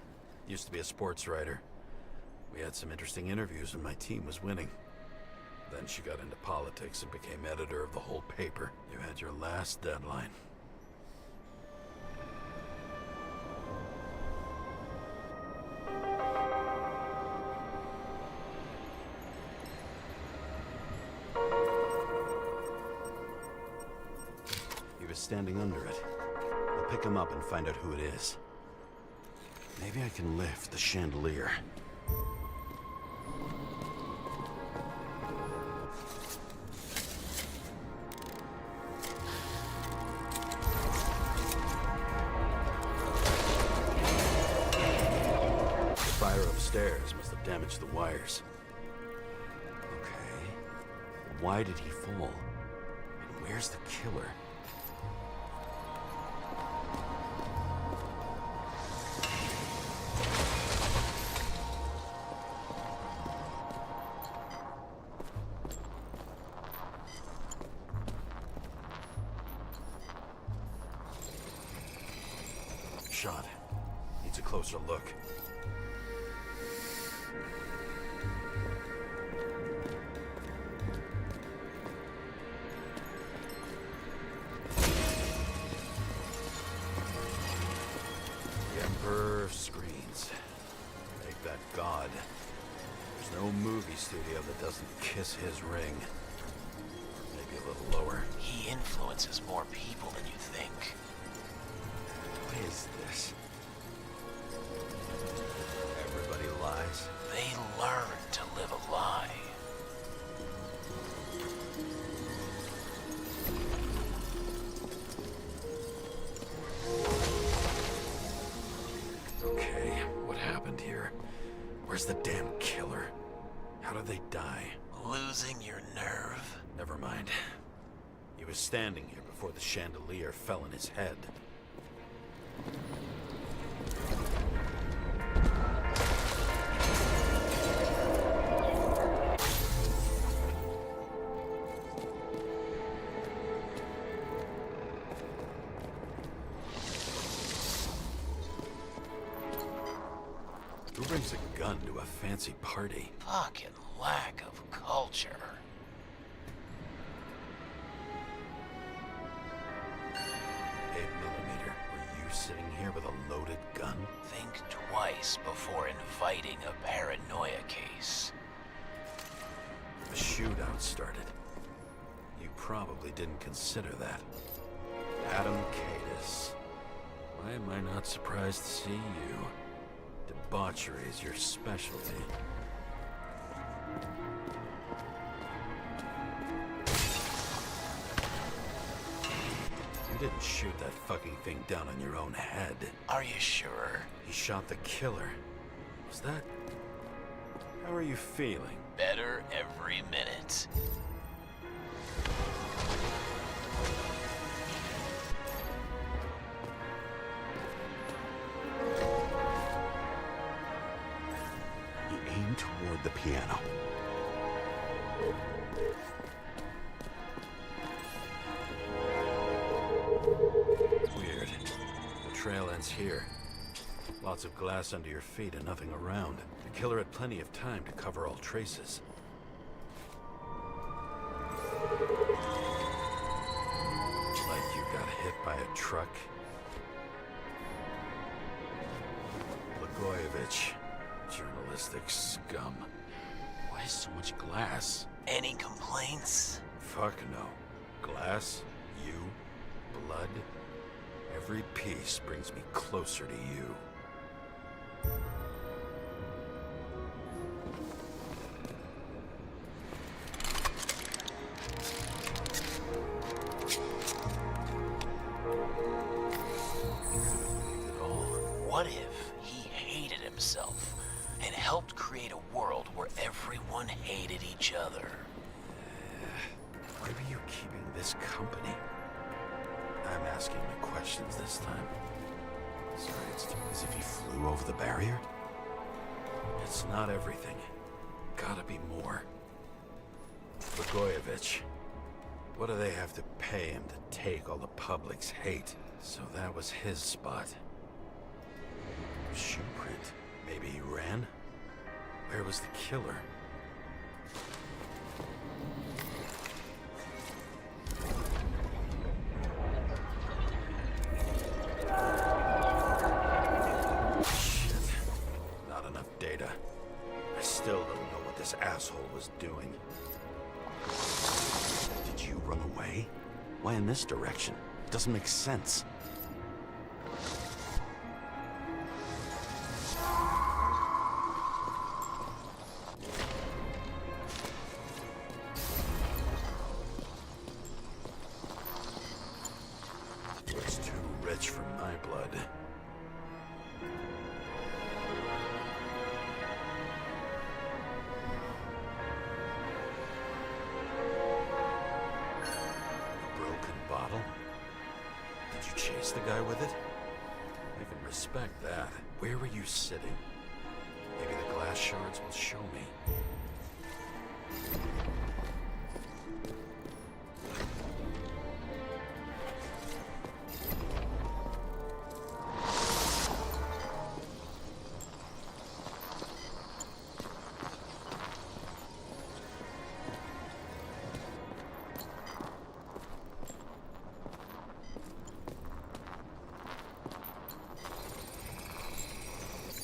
Used to be a sports writer. We had some interesting interviews when my team was winning. Then she got into politics and became editor of the whole paper. You had your last deadline. standing under it. I'll pick him up and find out who it is. Maybe I can lift the chandelier. The fire upstairs must have damaged the wires. Okay. Why did he fall? And where's the killer? Shot. Needs a closer look. The Emperor screens. Make that god. There's no movie studio that doesn't kiss his ring. Maybe a little lower. He influences more people than you think. What is this? Everybody lies. They learn to live a lie. Okay, what happened here? Where's the damn killer? How did they die? Losing your nerve? Never mind. He was standing here before the chandelier fell on his head. Who brings a gun to a fancy party? Fucking lack of culture. 8mm. Were you sitting here with a loaded gun? Think twice before inviting a paranoia case. The shootout started. You probably didn't consider that. Adam Cadis. Why am I not surprised to see you? Debauchery is your specialty. You didn't shoot that fucking thing down on your own head. Are you sure? He shot the killer. Was that... How are you feeling? Better every minute. He aimed toward the piano. Weird. The trail ends here. Lots of glass under your feet and nothing around. The killer had plenty of time to cover all traces. Like you got hit by a truck. Blagojevich. Journalistic scum. Why so much glass? Any complaints? Fuck no. Glass, you, blood. Every piece brings me closer to you. What if he hated himself and helped create a world where everyone hated each other? Why are you keeping this company? I'm asking the questions this time. Sorry, it's as if he flew over the barrier? It's not everything. Gotta be more. Blagojevich. What do they have to pay him to take all the public's hate? So that was his spot. Shoe print. Maybe he ran? Where was the killer? Shit. Not enough data. I still don't know what this asshole was doing. Did you run away? Why in this direction? Doesn't make sense. It's too rich for my blood. A broken bottle? Did you chase the guy with it? I can respect that. Where were you sitting? Maybe the glass shards will show me.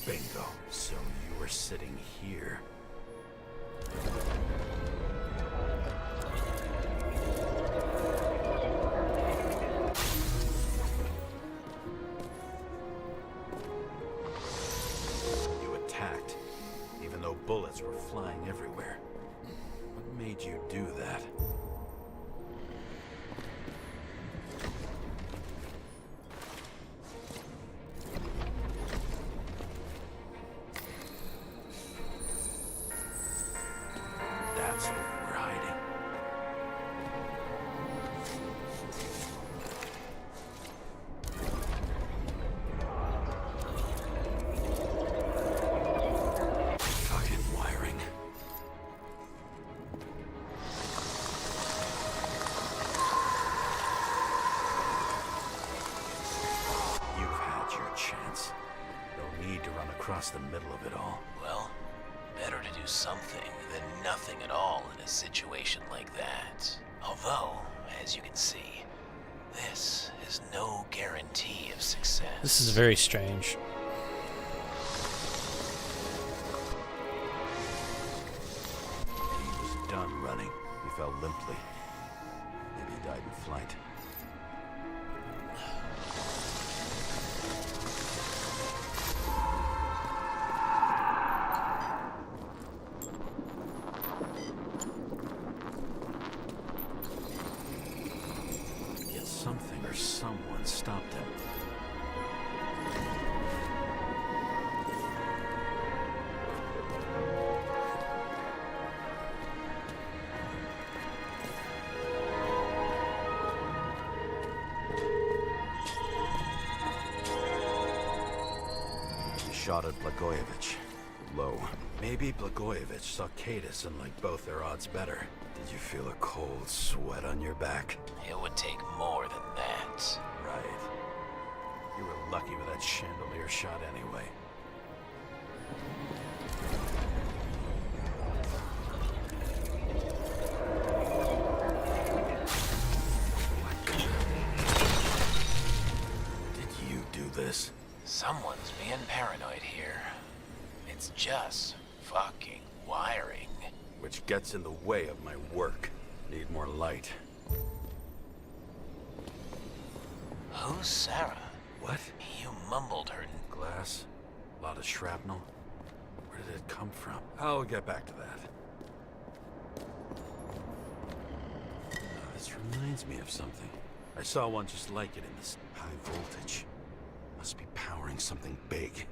Bingo. So you were sitting here. You attacked, even though bullets were flying everywhere. What made you do that? That's what we're hiding. Fucking wiring. You've had your chance. No need to run across the middle of it all. Well, better to do something than nothing at all in a situation like that. Although, as you can see, this is no guarantee of success. This is very strange. He was done running. He fell limply. Maybe he died in flight. Yet something or someone stopped him. He shot at Blagojevich. Low. Maybe Blagojevich saw Cadis and liked both their odds better. Did you feel a cold sweat on your back? It would take more than that. Right. You were lucky with that chandelier shot anyway. Did you do this? Someone's being paranoid here. It's just fucking wiring. Which gets in the way of my work. Need more light. Who's Sarah? What? You mumbled her. Glass? A lot of shrapnel? Where did it come from? I'll get back to that. This reminds me of something. I saw one just like it in this high voltage. Must be powering something big.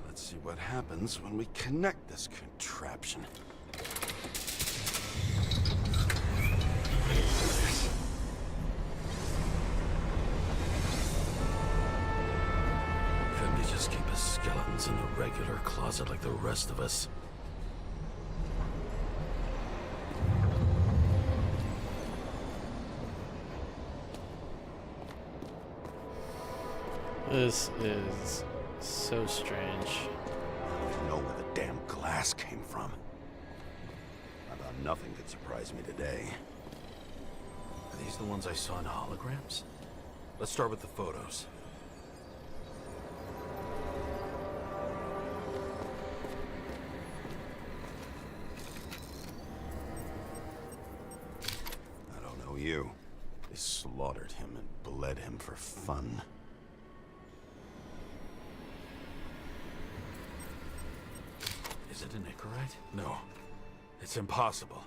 Let's see what happens when we connect this contraption. Couldn't he just keep his skeletons in the regular closet like the rest of us? This is so strange. I don't even know where the damn glass came from. I thought nothing could surprise me today. Are these the ones I saw in holograms? Let's start with the photos. I don't know you. They slaughtered tortured him and bled him for fun. Is it an Icarite? No. It's impossible.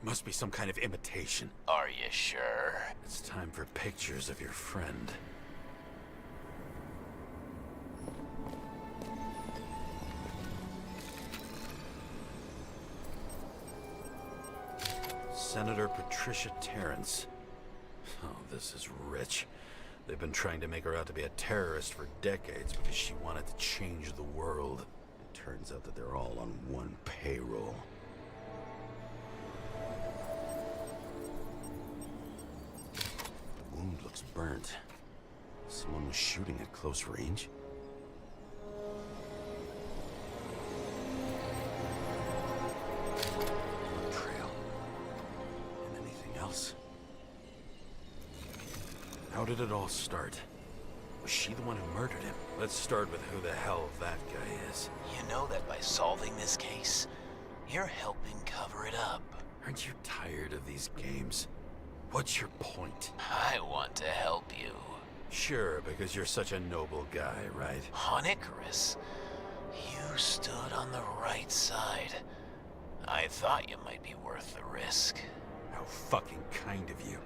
It must be some kind of imitation. Are you sure? It's time for pictures of your friend. Senator Patricia Terrence. Oh, this is rich. They've been trying to make her out to be a terrorist for decades because she wanted to change the world. It turns out that they're all on one payroll. The wound looks burnt. Someone was shooting at close range. Blood trail. And anything else? How did it all start? Was she the one who murdered him? Let's start with who the hell that guy is. You know that by solving this case, you're helping cover it up. Aren't you tired of these games? What's your point? I want to help you. Sure, because you're such a noble guy, right? On Icarus, you stood on the right side. I thought you might be worth the risk. How fucking kind of you.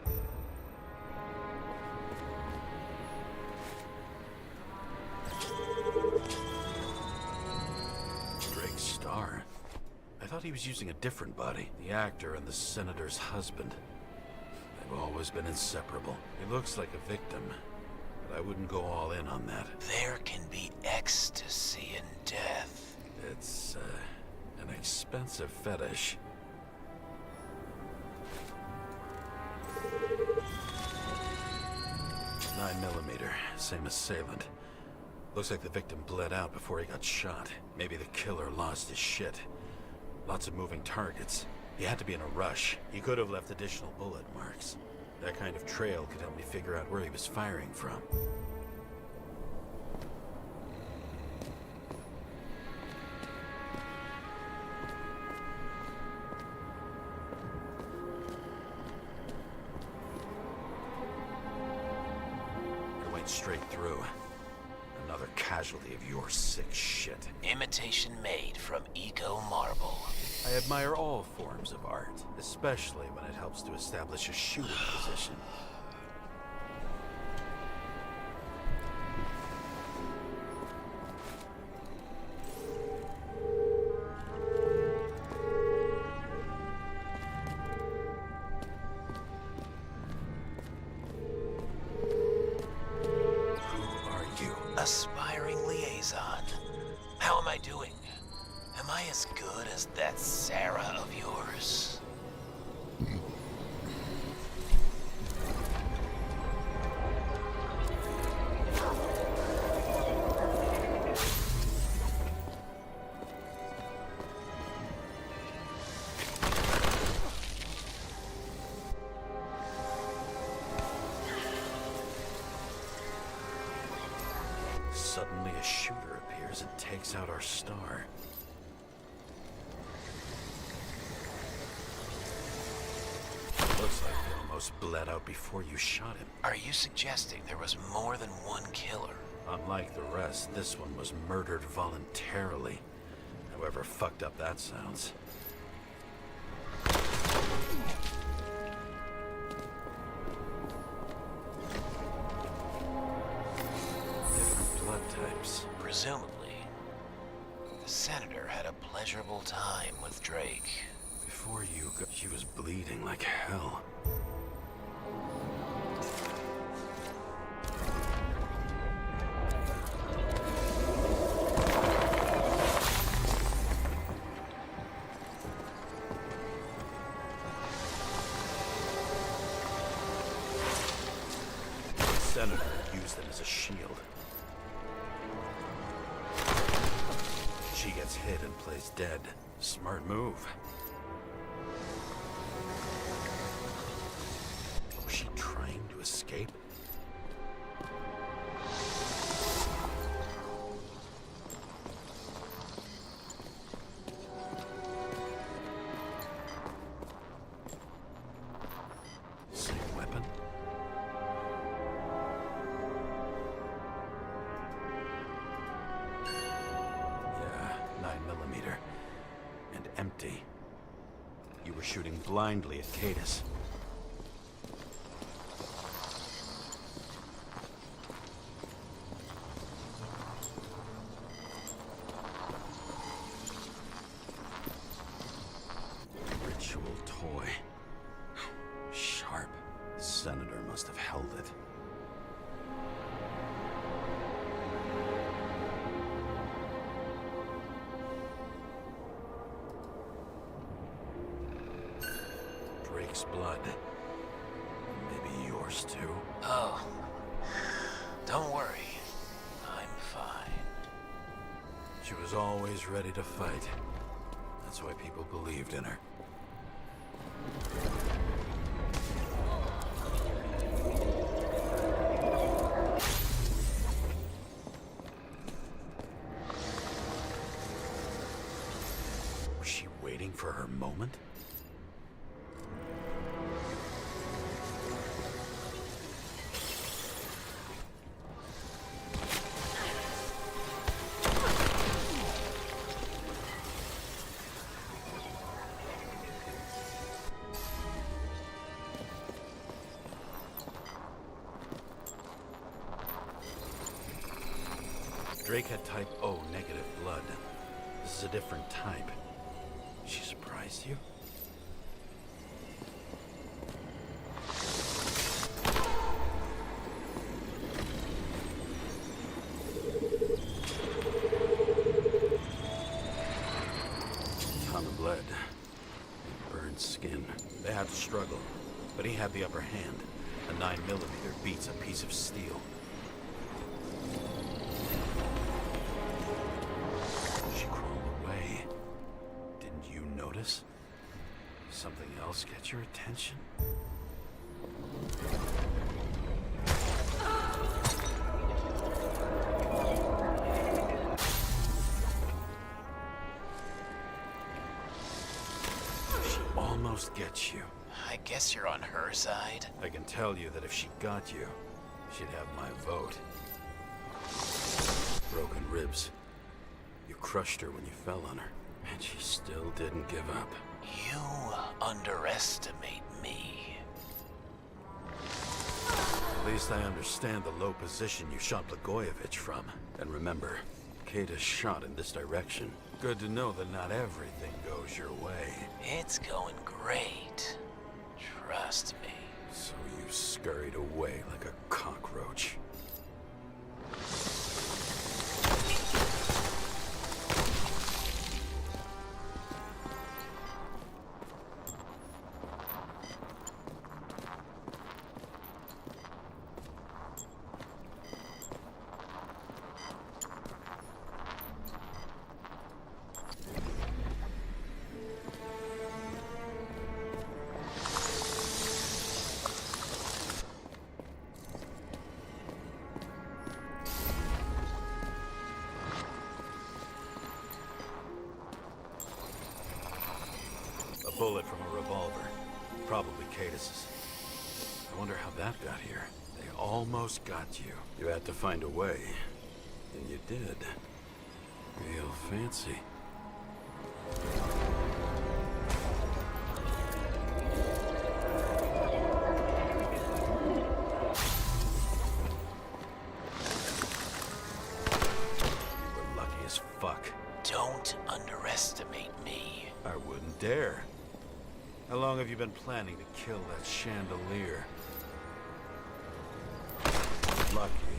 Drake's star? I thought he was using a different body. The actor and the senator's husband. They've always been inseparable. He looks like a victim, but I wouldn't go all in on that. There can be ecstasy in death. It's, an expensive fetish. .9mm, same assailant. Looks like the victim bled out before he got shot. Maybe the killer lost his shit. Lots of moving targets. He had to be in a rush. He could have left additional bullet marks. That kind of trail could help me figure out where he was firing from. It went straight through. Another casualty of your sick shit. Imitation made from eco marble. I admire all forms of art, especially when it helps to establish a shooting position. Who are you? Aspiring liaison. How am I doing? Am I as good as that Sarah of yours? Suddenly a shooter appears and takes out our star. Looks like he almost bled out before you shot him. Are you suggesting there was more than one killer? Unlike the rest, this one was murdered voluntarily. However fucked up that sounds. Different blood types. Presumably, the senator had a pleasurable time with Drake. Before you got... She was bleeding like hell. The senator used it as a shield. She gets hit and plays dead. Smart move. Was she trying to escape? Same weapon? were shooting blindly at Cadus. Ritual toy. Sharp. The senator must have held it. Drake's blood. Maybe yours too? Oh, don't worry. I'm fine. She was always ready to fight. That's why people believed in her. Was she waiting for her moment? Drake had type O negative blood. This is a different type. She surprised you? Ton of lead. Burned skin. They had to struggle, but he had the upper hand. A 9mm beats a piece of steel. She crawled away. Didn't you notice? Something else get your attention? She almost gets you. I guess you're on her side. I can tell you that if she got you, she'd have my vote. Broken ribs. You crushed her when you fell on her, and she still didn't give up. You underestimate me. At least I understand the low position you shot Blagojevich from. And remember, Kata's shot in this direction. Good to know that not everything goes your way. It's going great. Trust me. So you scurried away like a cockroach. A bullet from a revolver. Probably Cadus's. I wonder how that got here. They almost got you. You had to find a way. And you did. Real fancy. You were lucky as fuck. Don't underestimate me. I wouldn't dare. How long have you been planning to kill that chandelier? Lucky.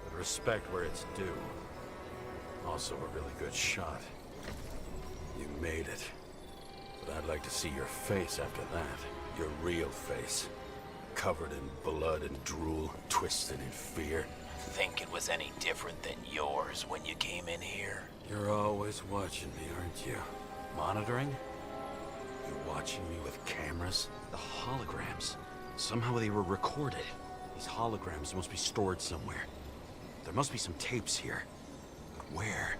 But respect where it's due. Also a really good shot. You made it. But I'd like to see your face after that. Your real face. Covered in blood and drool, twisted in fear. Think it was any different than yours when you came in here? You're always watching me, aren't you? Monitoring? You watching me with cameras? The holograms. Somehow they were recorded. These holograms must be stored somewhere. There must be some tapes here. But where?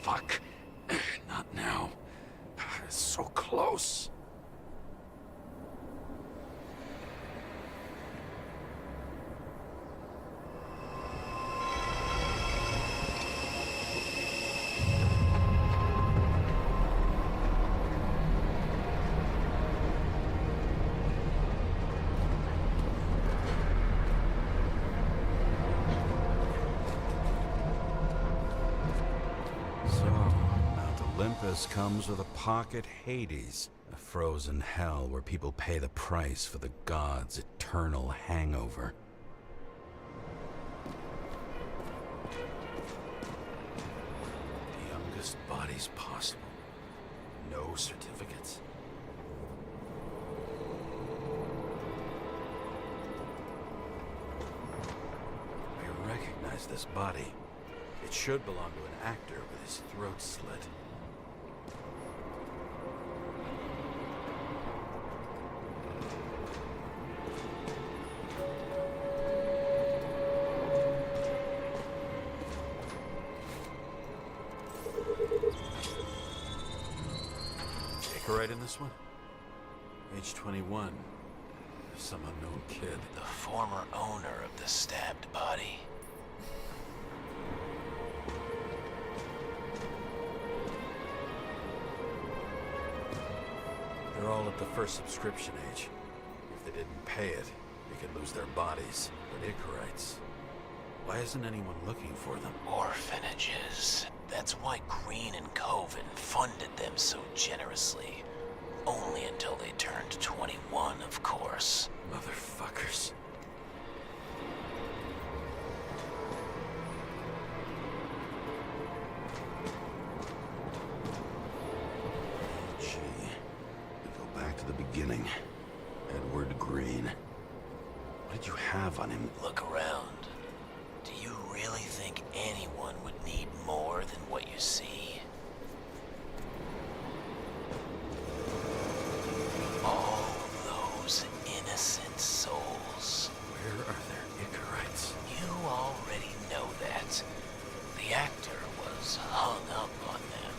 Fuck. Not now. So close. Olympus comes with a pocket Hades, a frozen hell where people pay the price for the gods' eternal hangover. The youngest bodies possible. No certificates. I recognize this body. It should belong to an actor with his throat slit. Right in this one? Age 21. Some unknown kid. The former owner of the stabbed body. They're all at the first subscription age. If they didn't pay it, they could lose their bodies. But Icarites, why isn't anyone looking for them? Orphanages. That's why Green and Coven funded them so generously. Only until they turned 21, of course. Motherfuckers. Gee, we go back to the beginning. Edward Green. What did you have on him? Look around. Do you really think anyone would need more than what you see? All those innocent souls. Where are their Icarites? You already know that. The actor was hung up on them.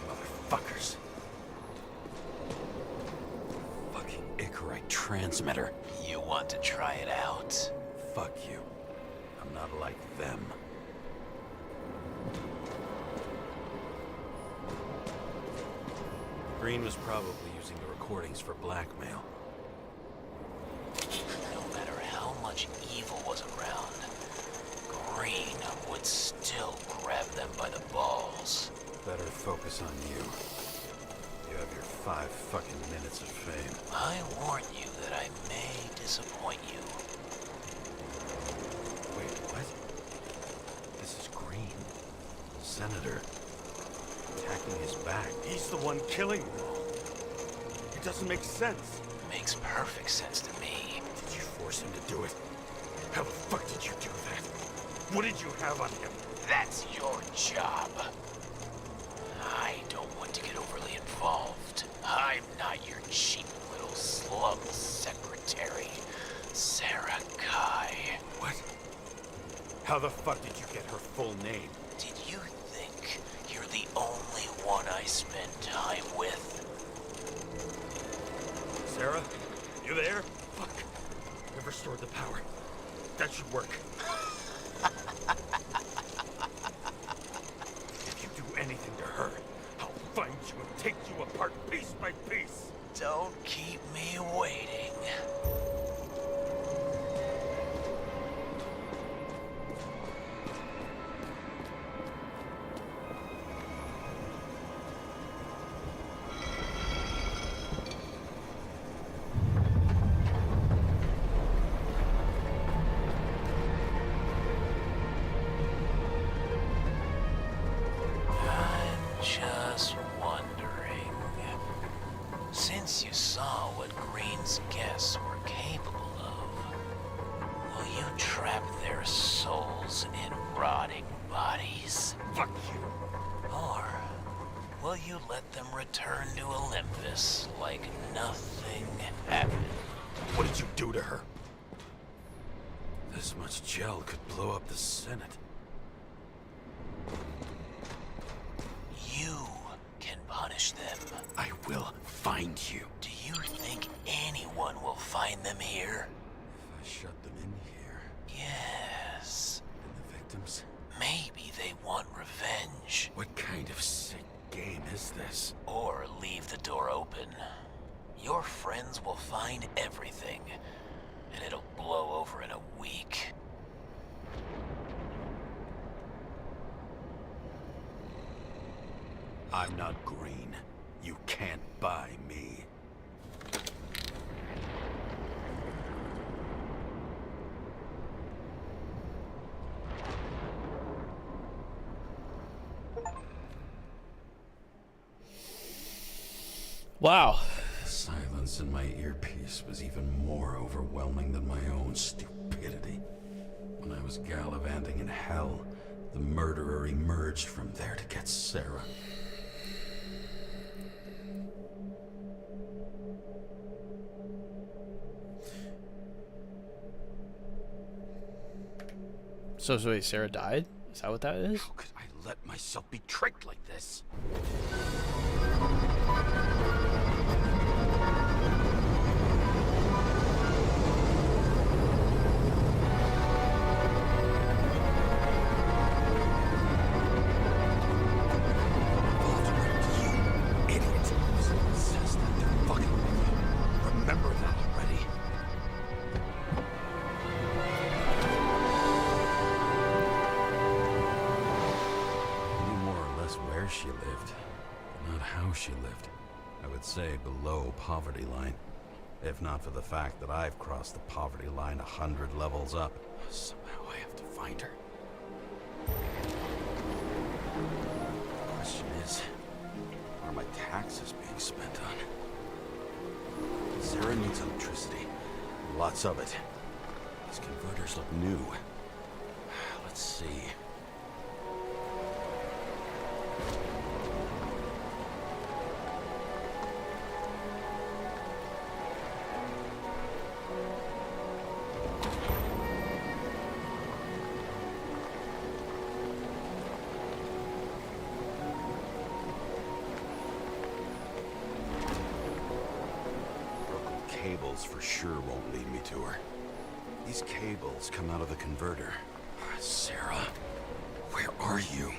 Motherfuckers. Fucking Icarite transmitter. You want to try it out? Fuck you. I'm not like them. Green was probably using the recordings for blackmail. No matter how much evil was around, Green would still grab them by the balls. Better focus on you. You have your 5 fucking minutes of fame. I warn you that I may disappoint you. Wait, what? This is Green. Senator. Attacking his back. He's the one killing them all. It doesn't make sense. Makes perfect sense to me. Did you force him to do it? How the fuck did you do that? What did you have on him? That's your job. I don't want to get overly involved. I'm not your cheap little slum secretary, Sarah Kai. What? How the fuck did you get her full name? Did you think you're the only one I spend time with? Sarah? You there? Fuck. I've restored the power. That should work. If you do anything to her, I'll find you and take you apart piece by piece. Don't keep me waiting. Just wondering, since you saw what Green's guests were capable of, will you trap their souls in rotting bodies? Fuck you. Or will you let them return to Olympus like nothing happened? What did you do to her? This much gel could blow up the Senate. punish them. I will find you. Do you think anyone will find them here? If I shut them in here, Yes. and the victims? Maybe they want revenge. What kind of sick game is this? Or leave the door open. Your friends will find everything, and it'll blow over in a week. I'm not green. You can't buy me. Wow. The silence in my earpiece was even more overwhelming than my own stupidity. When I was gallivanting in hell, the murderer emerged from there to get Sarah. So wait, Sarah died? Is that what that is? How could I let myself be tricked like this? Remember that already. I knew more or less where she lived, but not how she lived. I would say below poverty line. If not for the fact that I've crossed the poverty line 100 levels up. Somehow I have to find her. The question is, what are my taxes being spent on? Sarah needs electricity. Lots of it. These converters look new. Let's see. Cables for sure won't lead me to her. These cables come out of the converter. Sarah, where are you?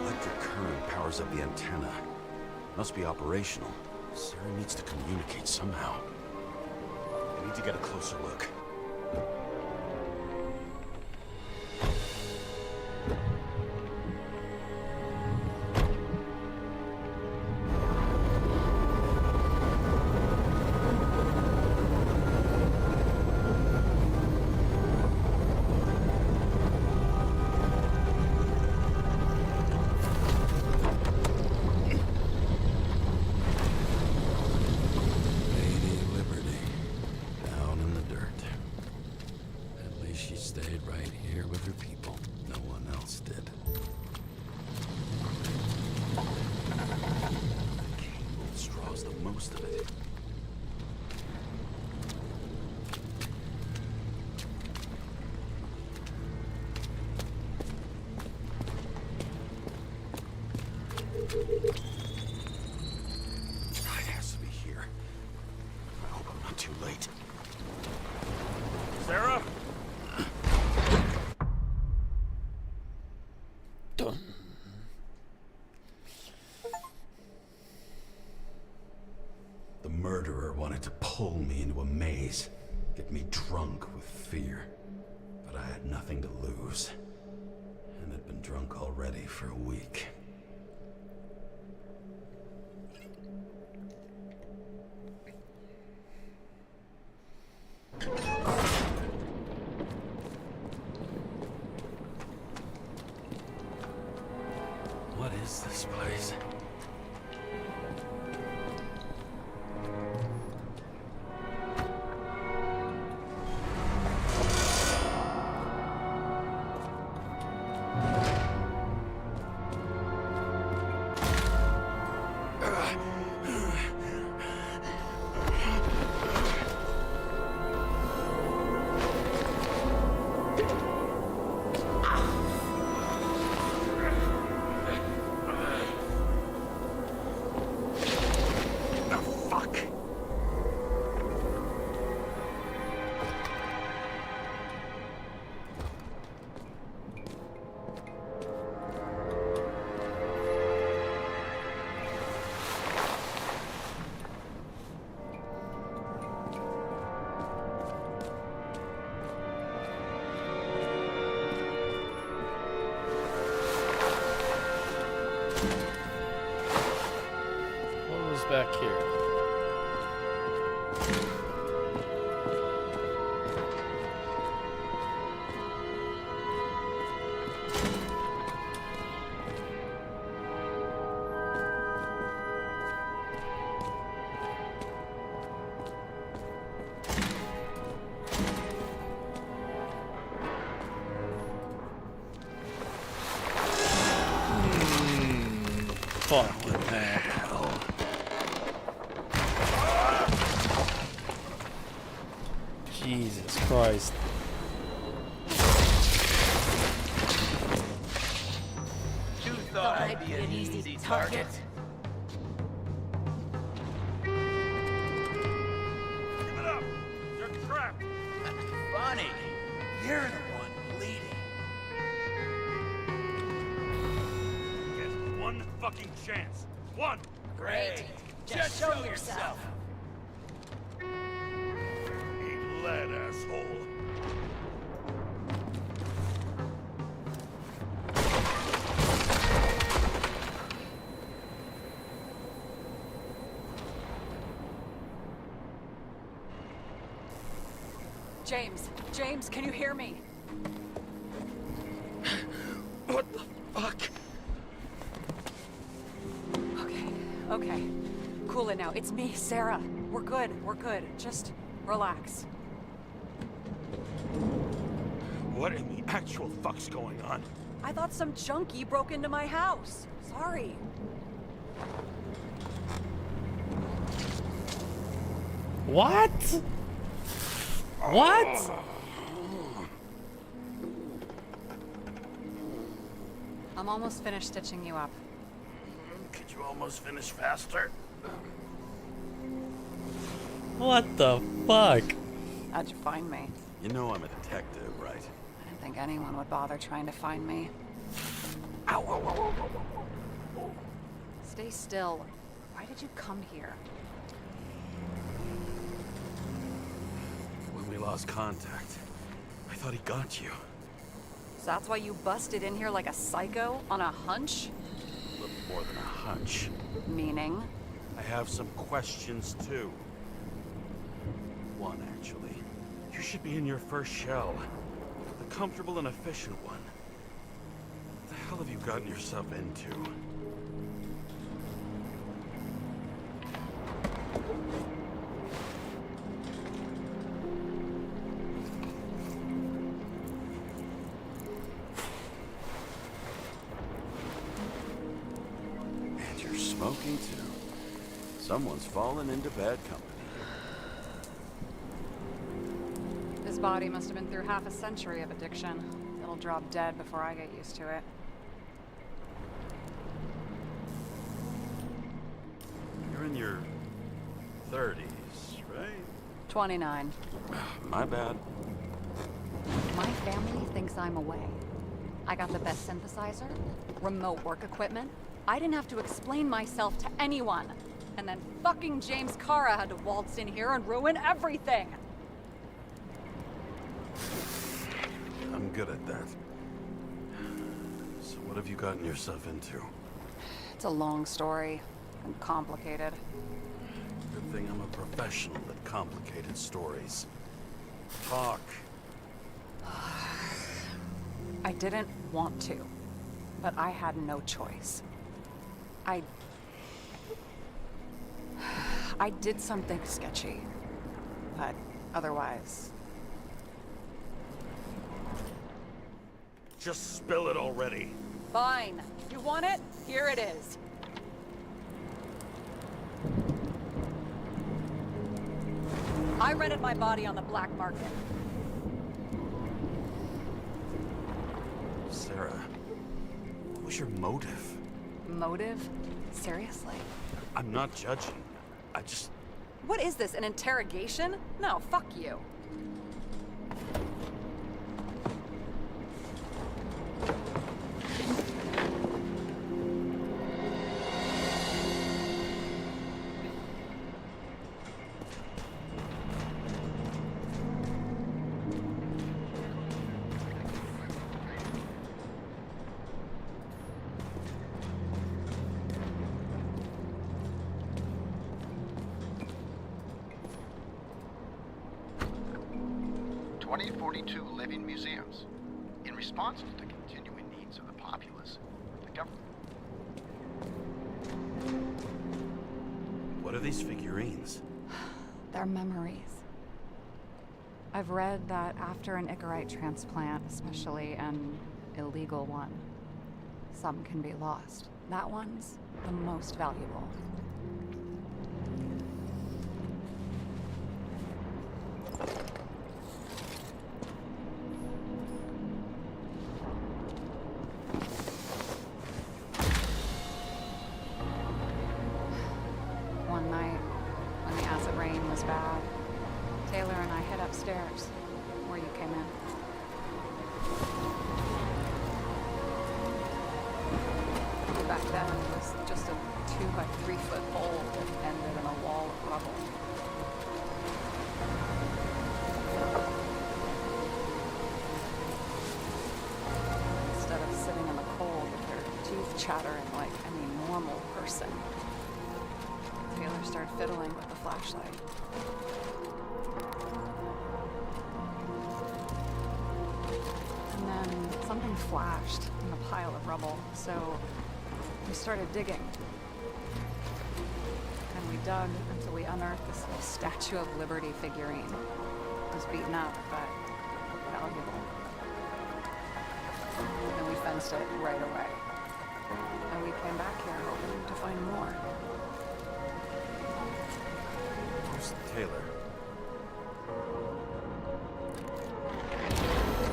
Electric current powers up the antenna. Must be operational. Sarah needs to communicate somehow. I need to get a closer look. Lady Liberty, down in the dirt. At least she stayed right here with her people. No one else did. The cable draws the most of it. It has to be here. I hope I'm not too late. Sarah? Dun. The murderer wanted to pull me into a maze, get me drunk with fear. But I had nothing to lose, and had been drunk already for a week. What is this place? What was back here? Fucking hell. Jesus Christ. You thought I'd be an easy target? Give it up! You're trapped! Funny. You're the one bleeding. Get one fucking chance. One! Great. Just show yourself. Eat lead, asshole. James, can you hear me? What the fuck? Okay. Cool it now. It's me, Sarah. We're good. Just relax. What in the actual fuck's going on? I thought some junkie broke into my house. Sorry. What? What? I'm almost finished stitching you up. Could you almost finish faster? What the fuck? How'd you find me? You know I'm a detective, right? I didn't think anyone would bother trying to find me. Ow! Stay still. Why did you come here? When we lost contact, I thought he got you. So that's why you busted in here like a psycho on a hunch? A little more than a hunch. Meaning? I have some questions too. One, actually. You should be in your first shell. The comfortable and efficient one. What the hell have you gotten yourself into? And you're smoking too. Someone's fallen into bad company. His body must have been through half a century of addiction. It'll drop dead before I get used to it. You're in your 30s, right? 29. My bad. My family thinks I'm away. I got the best synthesizer, remote work equipment. I didn't have to explain myself to anyone. And then fucking James Kara had to waltz in here and ruin everything. I'm good at that. So what have you gotten yourself into? It's a long story and complicated. Good thing I'm a professional at complicated stories. Talk. I didn't want to, but I had no choice. I did something sketchy, but otherwise... Just spill it already. Fine. You want it? Here it is. I rented my body on the black market. Sarah, what was your motive? Motive? Seriously? I'm not judging. I just... What is this, an interrogation? No, fuck you. 2042 living museums. In response to the continuing needs of the populace, the government... What are these figurines? They're memories. I've read that after an Icarite transplant, especially an illegal one, some can be lost. That one's the most valuable. One night, when the acid rain was bad, Taylor and I hid upstairs, where you came in. Back then, it was just a 2 by 3 foot hole that ended in a wall of rubble. Instead of sitting in the cold with her teeth chattering like any normal person, Taylor started fiddling with the flashlight. And then something flashed in a pile of rubble, so we started digging. And we dug until we unearthed this little Statue of Liberty figurine. It was beaten up, but valuable. And we fenced it right away. And we came back here hoping to find more. Where's Taylor?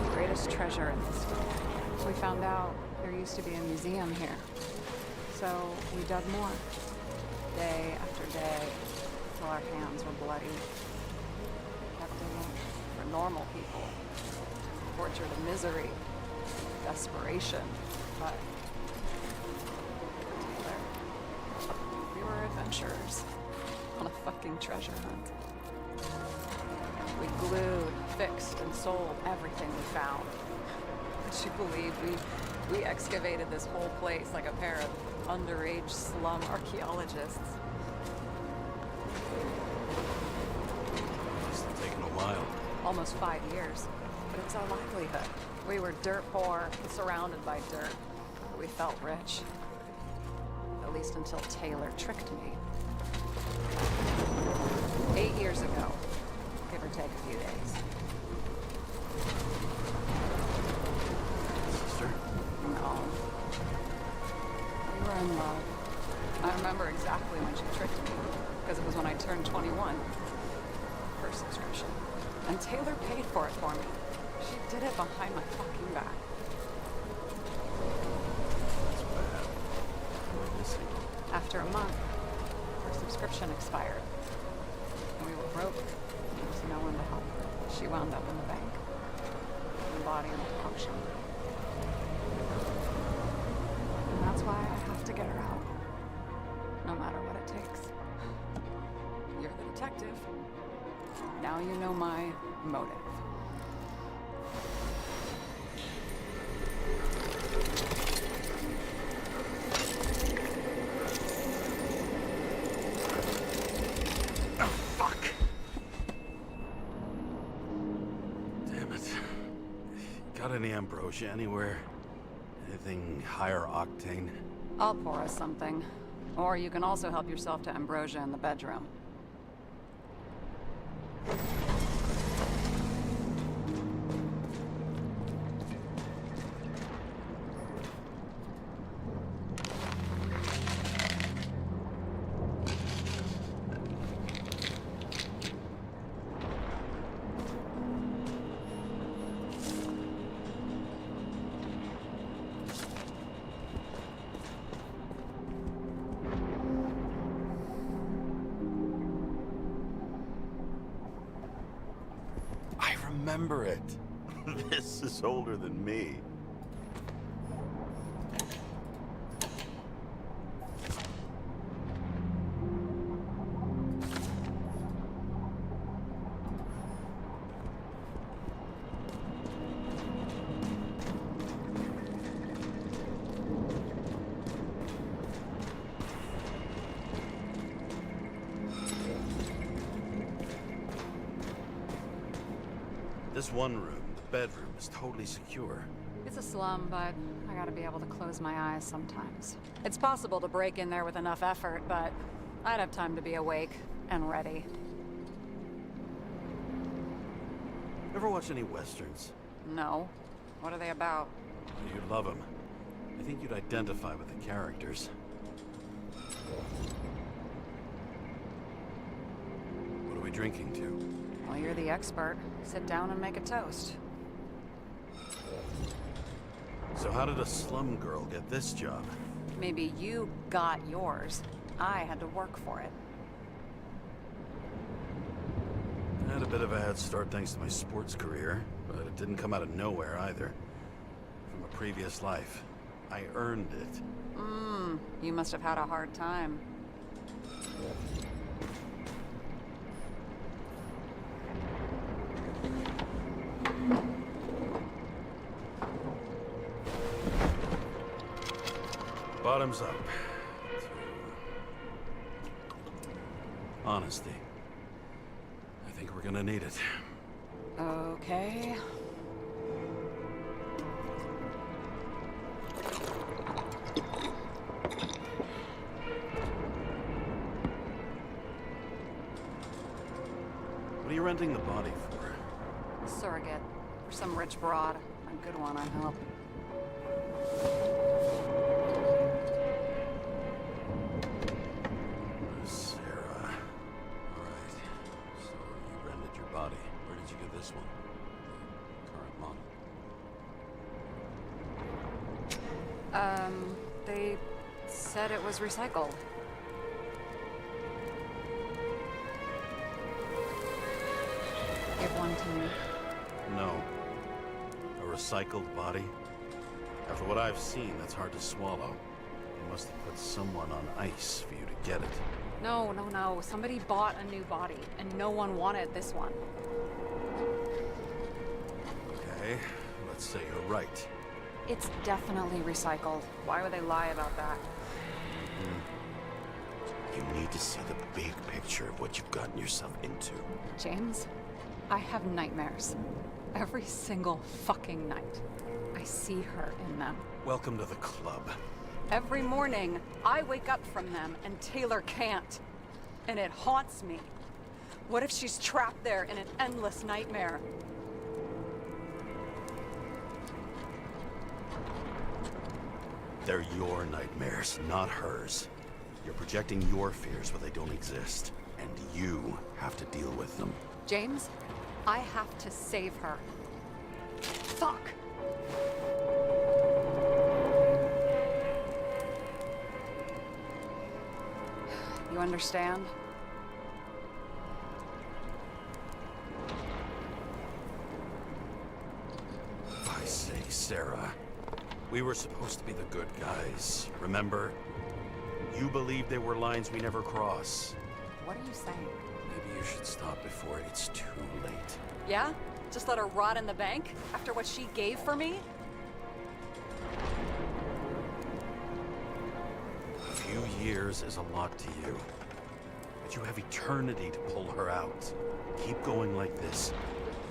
The greatest treasure in this world. We found out there used to be a museum here. So we dug more, day after day, till our hands were bloody. Kept digging for normal people, torture to misery, desperation, but Taylor, we were adventurers on a fucking treasure hunt. We glued, fixed, and sold everything we found. Would you believe we excavated this whole place like a pair of underage slum archaeologists? Must have taken a while. Almost 5 years. But it's our livelihood. We were dirt poor, surrounded by dirt. But we felt rich. At least until Taylor tricked me. 8 years ago. Give or take a few days. Sister? No. We were in love. I remember exactly when she tricked me, because it was when I turned 21. First subscription. And Taylor paid for it for me. She did it behind my fucking back. That's bad. We're missing. After a month, her subscription expired. And we were broke. There was no one to help her. She wound up in the bank. Her body went function. And that's why I have to get her out. No matter what it takes. You're the detective. Now you know my motive. Oh, fuck! Damn it. Got any ambrosia anywhere? Anything higher octane? I'll pour us something. Or you can also help yourself to ambrosia in the bedroom. Remember it. This is older than me. This one room, the bedroom, is totally secure. It's a slum, but I gotta be able to close my eyes sometimes. It's possible to break in there with enough effort, but I'd have time to be awake and ready. Ever watch any westerns? No. What are they about? You'd love them. I think you'd identify with the characters. What are we drinking to? Well, you're the expert. Sit down and make a toast. So how did a slum girl get this job? Maybe you got yours. I had to work for it. I had a bit of a head start thanks to my sports career, but it didn't come out of nowhere either. From a previous life. I earned it. You must have had a hard time. Bottoms up. Honesty. I think we're gonna need it. Okay. What are you renting the body for? Surrogate. For some rich broad. A good one, I hope. Sarah. Alright. So you rented your body. Where did you get this one? The current model. They said it was recycled. Give one to me. No. A recycled body? After what I've seen, that's hard to swallow. You must have put someone on ice for you to get it. No. Somebody bought a new body, and no one wanted this one. Okay, let's say you're right. It's definitely recycled. Why would they lie about that? You need to see the big picture of what you've gotten yourself into. James, I have nightmares. Every single fucking night. I see her in them. Welcome to the club. Every morning, I wake up from them and Taylor can't. And it haunts me. What if she's trapped there in an endless nightmare? They're your nightmares, not hers. You're projecting your fears where they don't exist. And you have to deal with them. James, I have to save her. Fuck! You understand? I say, Sarah. We were supposed to be the good guys, remember? You believed there were lines we never cross. What are you saying? Maybe you should stop before it's too late. Yeah? Just let her rot in the bank? After what she gave for me? A few years is a lot to you. But you have eternity to pull her out. Keep going like this,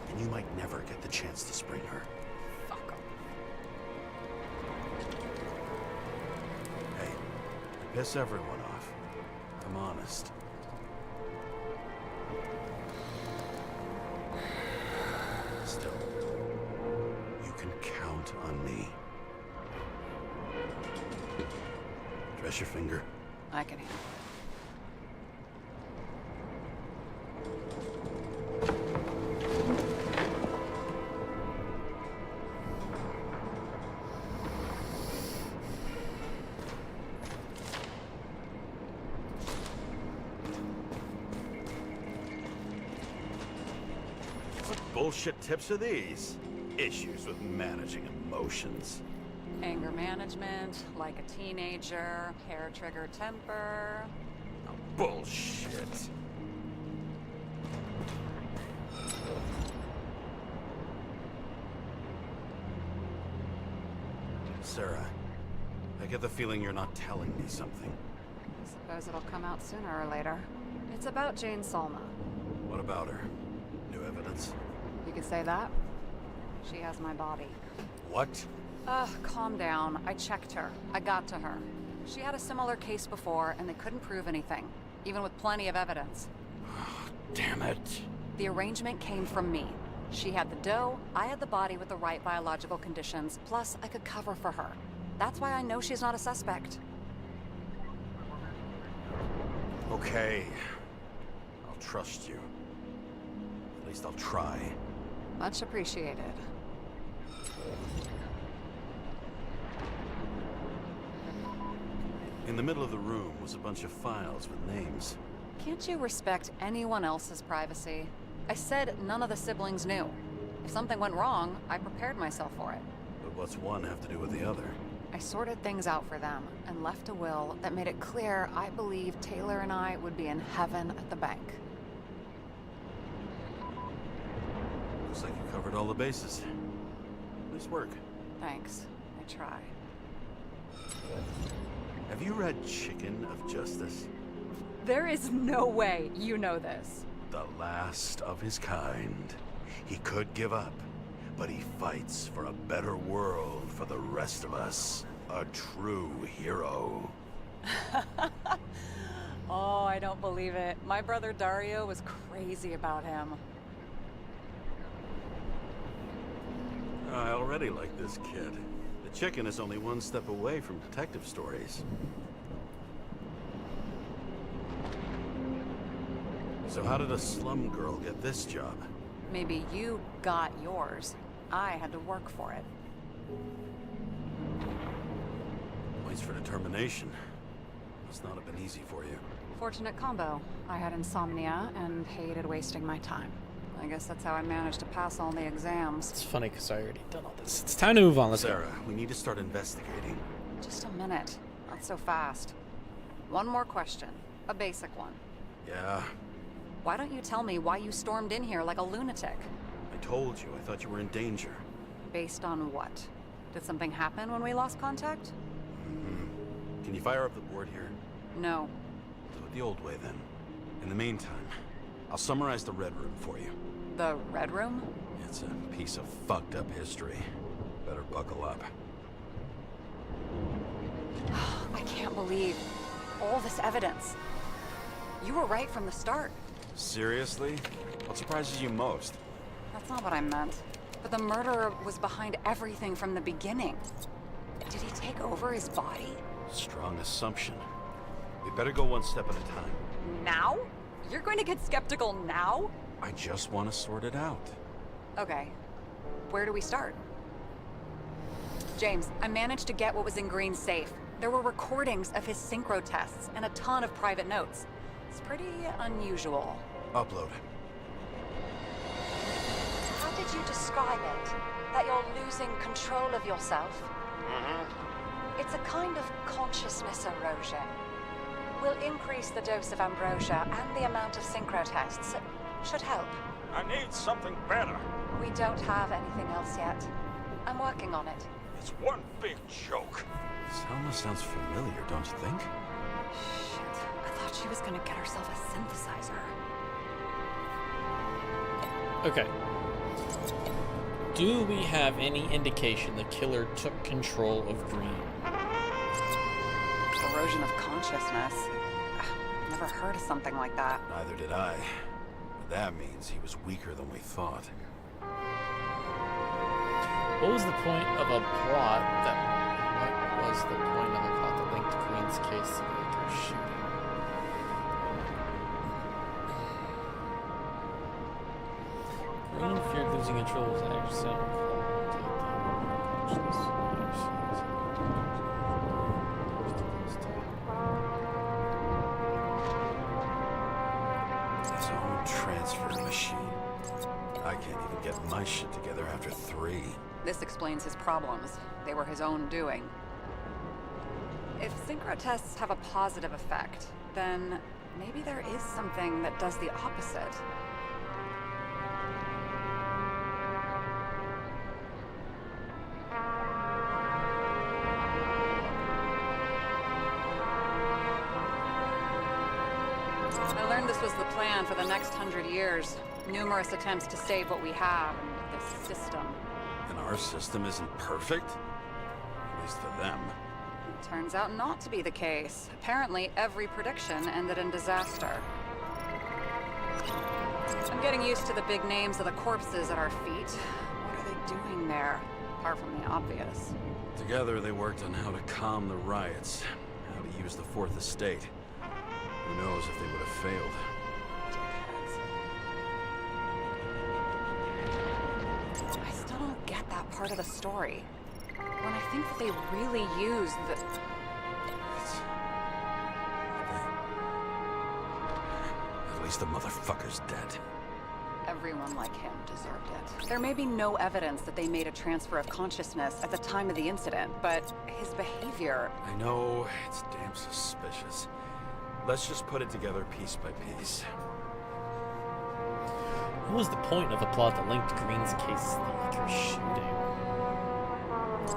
and you might never get the chance to spring her. Fuck 'em. Hey, you piss everyone off. I'm honest. Still, you can count on me. Dress your finger. I can handle it. What bullshit tips are these? Issues with managing emotions. Anger management, like a teenager, hair trigger temper. Oh, bullshit. Sarah, I get the feeling you're not telling me something. I suppose it'll come out sooner or later. It's about Jane Salma. What about her? New evidence? You could say that. She has my body. What? Calm down. I checked her. I got to her. She had a similar case before, and they couldn't prove anything, even with plenty of evidence. Damn it. The arrangement came from me. She had the dough, I had the body with the right biological conditions, plus I could cover for her. That's why I know she's not a suspect. Okay. I'll trust you. At least I'll try. Much appreciated. In the middle of the room was a bunch of files with names. Can't you respect anyone else's privacy? I said none of the siblings knew. If something went wrong, I prepared myself for it. But what's one have to do with the other? I sorted things out for them and left a will that made it clear I believed Taylor and I would be in heaven at the bank. Looks like you covered all the bases. Nice work. Thanks. I try. Have you read Chicken of Justice? There is no way you know this. The last of his kind. He could give up, but he fights for a better world for the rest of us. A true hero. Oh, I don't believe it. My brother Dario was crazy about him. I already like this kid. The chicken is only one step away from detective stories. So how did a slum girl get this job? Maybe you got yours. I had to work for it. Points for determination. Must not have been easy for you. Fortunate combo. I had insomnia and hated wasting my time. I guess that's how I managed to pass all the exams. It's funny because I already done all this. It's time to move on. Let's go. Sarah, we need to start investigating. Just a minute. Not so fast. One more question. A basic one. Yeah, Why don't you tell me why you stormed in here like a lunatic? I told you. I thought you were in danger. Based on what? Did something happen when we lost contact? Can you fire up the board here? No. Do it the old way, then. In the meantime, I'll summarize the Red Room for you. The Red Room? It's a piece of fucked up history. Better buckle up. I can't believe all this evidence. You were right from the start. Seriously? What surprises you most? That's not what I meant. But the murderer was behind everything from the beginning. Did he take over his body? Strong assumption. We better go one step at a time. Now? You're going to get skeptical now? I just want to sort it out. Okay. Where do we start? James, I managed to get what was in Green's safe. There were recordings of his synchro tests and a ton of private notes. It's pretty unusual. Upload. How did you describe it? That you're losing control of yourself? It's a kind of consciousness erosion. We'll increase the dose of ambrosia and the amount of synchro tests. Should help. I need something better. We don't have anything else yet. I'm working on it. It's one big joke. Selma sounds familiar, don't you think? Shit. I thought she was gonna get herself a synthesizer. Okay. Do we have any indication the killer took control of Green? Erosion of consciousness. Never heard of something like that. Neither did I. But that means he was weaker than we thought. What was the point of a plot that... What was the point of a plot that linked Green's case to the Lakers shooting? Green feared losing control of his accent. His own transfer machine. I can't even get my shit together after 3. This explains his problems. They were his own doing. If synchro tests have a positive effect, then maybe there is something that does the opposite. I learned this was the plan for the next 100 years. Numerous attempts to save what we have in this system. And our system isn't perfect? At least for them. It turns out not to be the case. Apparently, every prediction ended in disaster. I'm getting used to the big names of the corpses at our feet. What are they doing there? Apart from the obvious. Together, they worked on how to calm the riots, how to use the Fourth Estate. Who knows if they would have failed. I still don't get that part of the story. When I think that they really used the... At least the motherfucker's dead. Everyone like him deserved it. There may be no evidence that they made a transfer of consciousness at the time of the incident, but his behavior... I know, it's damn suspicious. Let's just put it together piece by piece. What was the point of a plot that linked Green's case to the Icarus shooting?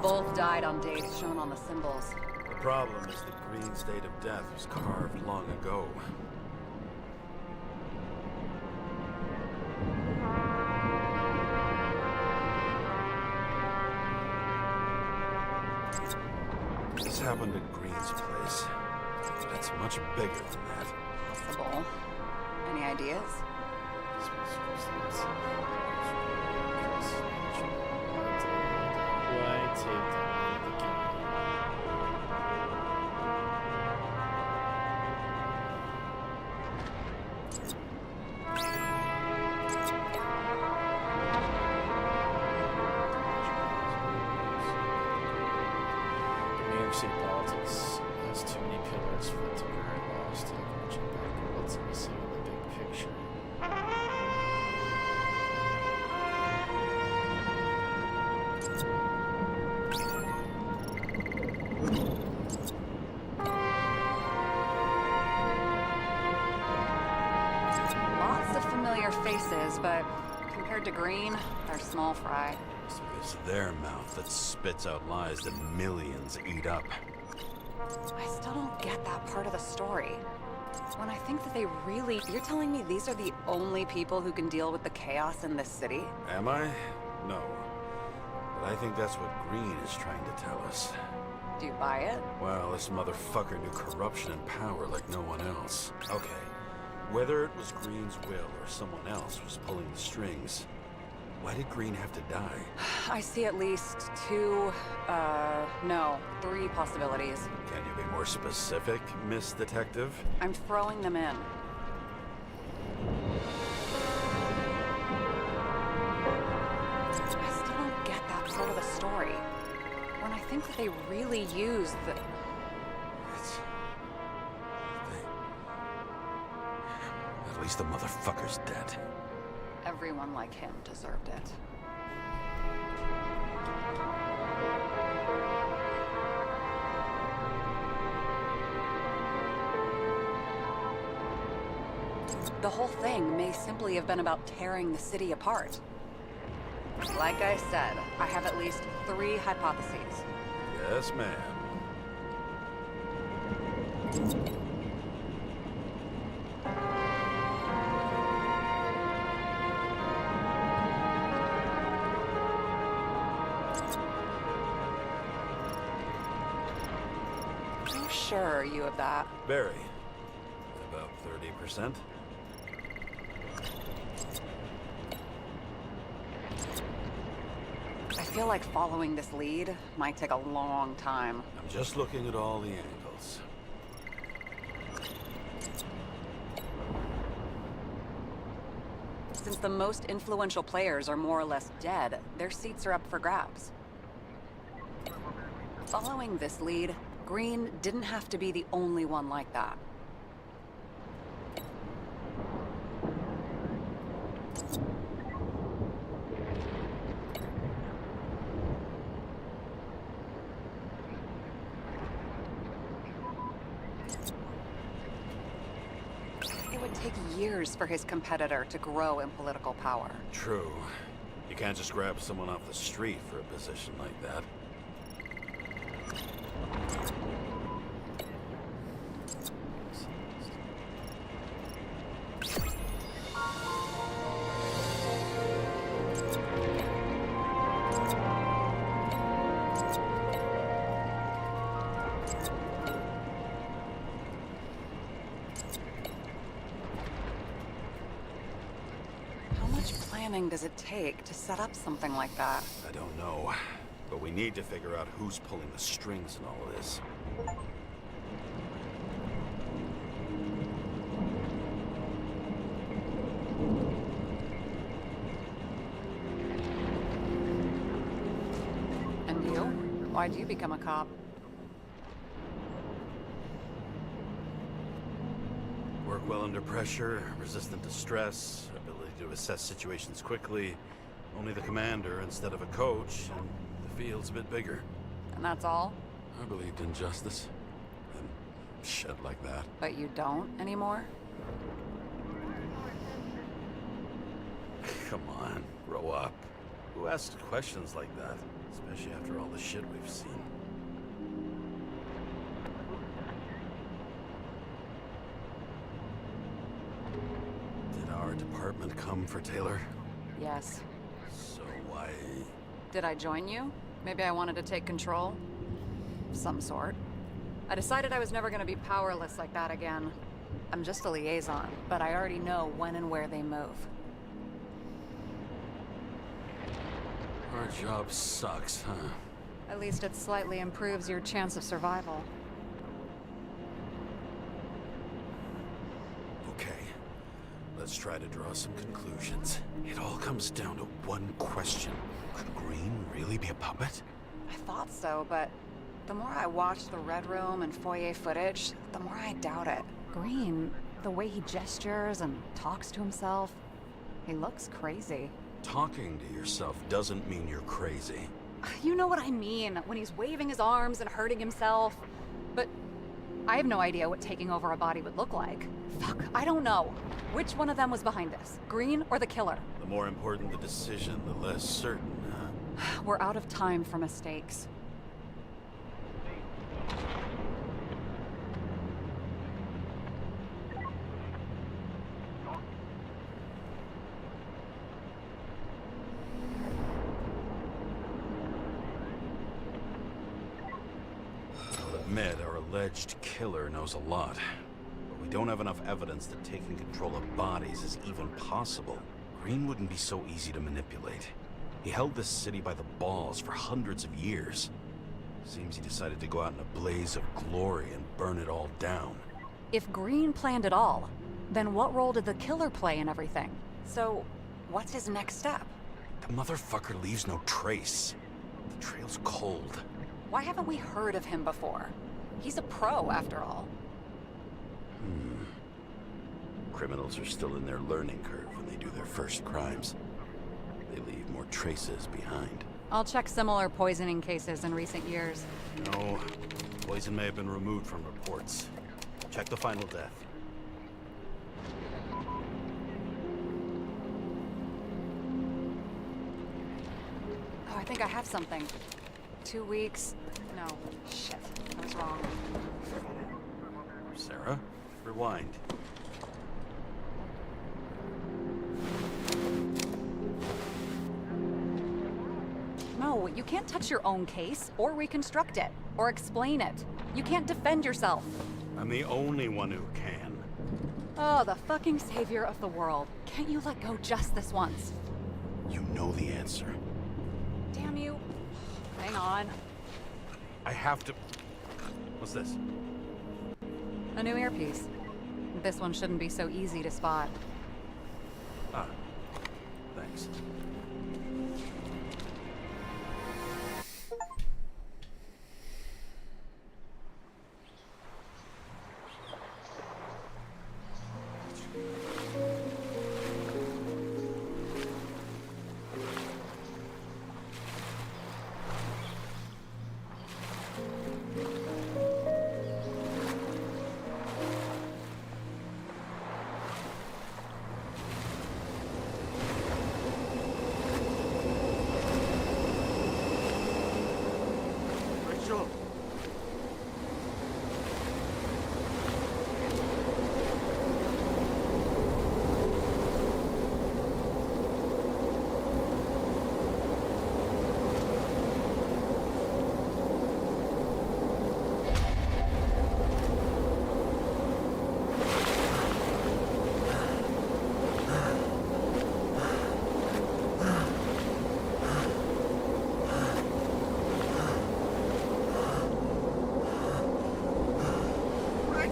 Both died on dates shown on the symbols. The problem is that Green's date of death was carved long ago. This happened at Green's place, but it's much bigger than that. Possible. Any ideas? Why take that out of the game? New York City politics has too many pillars for the temporary loss to watching back what's missing in the big picture. Lots of familiar faces, but compared to Green, they're small fry. So it's their mouth that spits out lies that millions eat up. I still don't get that part of the story. When I think that they really... You're telling me these are the only people who can deal with the chaos in this city? Am I? No. But I think that's what Green is trying to tell us. Do you buy it? Well, this motherfucker knew corruption and power like no one else. Okay, whether it was Green's will or someone else was pulling the strings, why did Green have to die? I see at least three possibilities. Can you be more specific, Miss Detective? I'm throwing them in. I still don't get that part of the story. When I think that they really used the... At least the motherfucker's dead. Everyone like him deserved it. The whole thing may simply have been about tearing the city apart. Like I said, I have at least three hypotheses. Yes, ma'am. How sure are you of that? Barry. About 30%? I feel like following this lead might take a long time. I'm just looking at all the angles. Since the most influential players are more or less dead, their seats are up for grabs. Following this lead, Green didn't have to be the only one like that. It would take years for his competitor to grow in political power. True. You can't just grab someone off the street for a position like that. planning does it take to set up something like that? I don't know, but we need to figure out who's pulling the strings in all of this. And you? Why'd you become a cop? Work well under pressure, resistant to stress, ability to assess situations quickly. Only the commander instead of a coach, and the field's a bit bigger. And that's all? I believed in justice. And shit like that. But you don't anymore? Come on, grow up. Who asks questions like that? Especially after all the shit we've seen. Did our department come for Taylor? Yes. So why... Did I join you? Maybe I wanted to take control? Some sort. I decided I was never gonna be powerless like that again. I'm just a liaison, but I already know when and where they move. Our job sucks, huh? At least it slightly improves your chance of survival. Okay, let's try to draw some conclusions. It all comes down to one question. Could Green really be a puppet? I thought so, but the more I watch the Red Room and foyer footage, the more I doubt it. Green, the way he gestures and talks to himself, he looks crazy. Talking to yourself doesn't mean you're crazy. You know what I mean, when he's waving his arms and hurting himself. But I have no idea what taking over a body would look like. Fuck, I don't know. Which one of them was behind this? Green or the killer? The more important the decision, the less certain, huh? We're out of time for mistakes. I'll admit our alleged killer knows a lot, but we don't have enough evidence that taking control of bodies is even possible. Green wouldn't be so easy to manipulate. He held this city by the balls for hundreds of years. Seems he decided to go out in a blaze of glory and burn it all down. If Green planned it all, then what role did the killer play in everything? So, what's his next step? The motherfucker leaves no trace. The trail's cold. Why haven't we heard of him before? He's a pro, after all. Criminals are still in their learning curve when they do their first crimes. They leave more traces behind. I'll check similar poisoning cases in recent years. No, poison may have been removed from reports. Check the final death. Oh, I think I have something. 2 weeks. No, shit. I was wrong. Forget it. Sarah, rewind. No, you can't touch your own case, or reconstruct it, or explain it. You can't defend yourself. I'm the only one who can. Oh, the fucking savior of the world. Can't you let go just this once? You know the answer. Damn you. Hang on. I have to... What's this? A new earpiece. This one shouldn't be so easy to spot. Ah, thanks.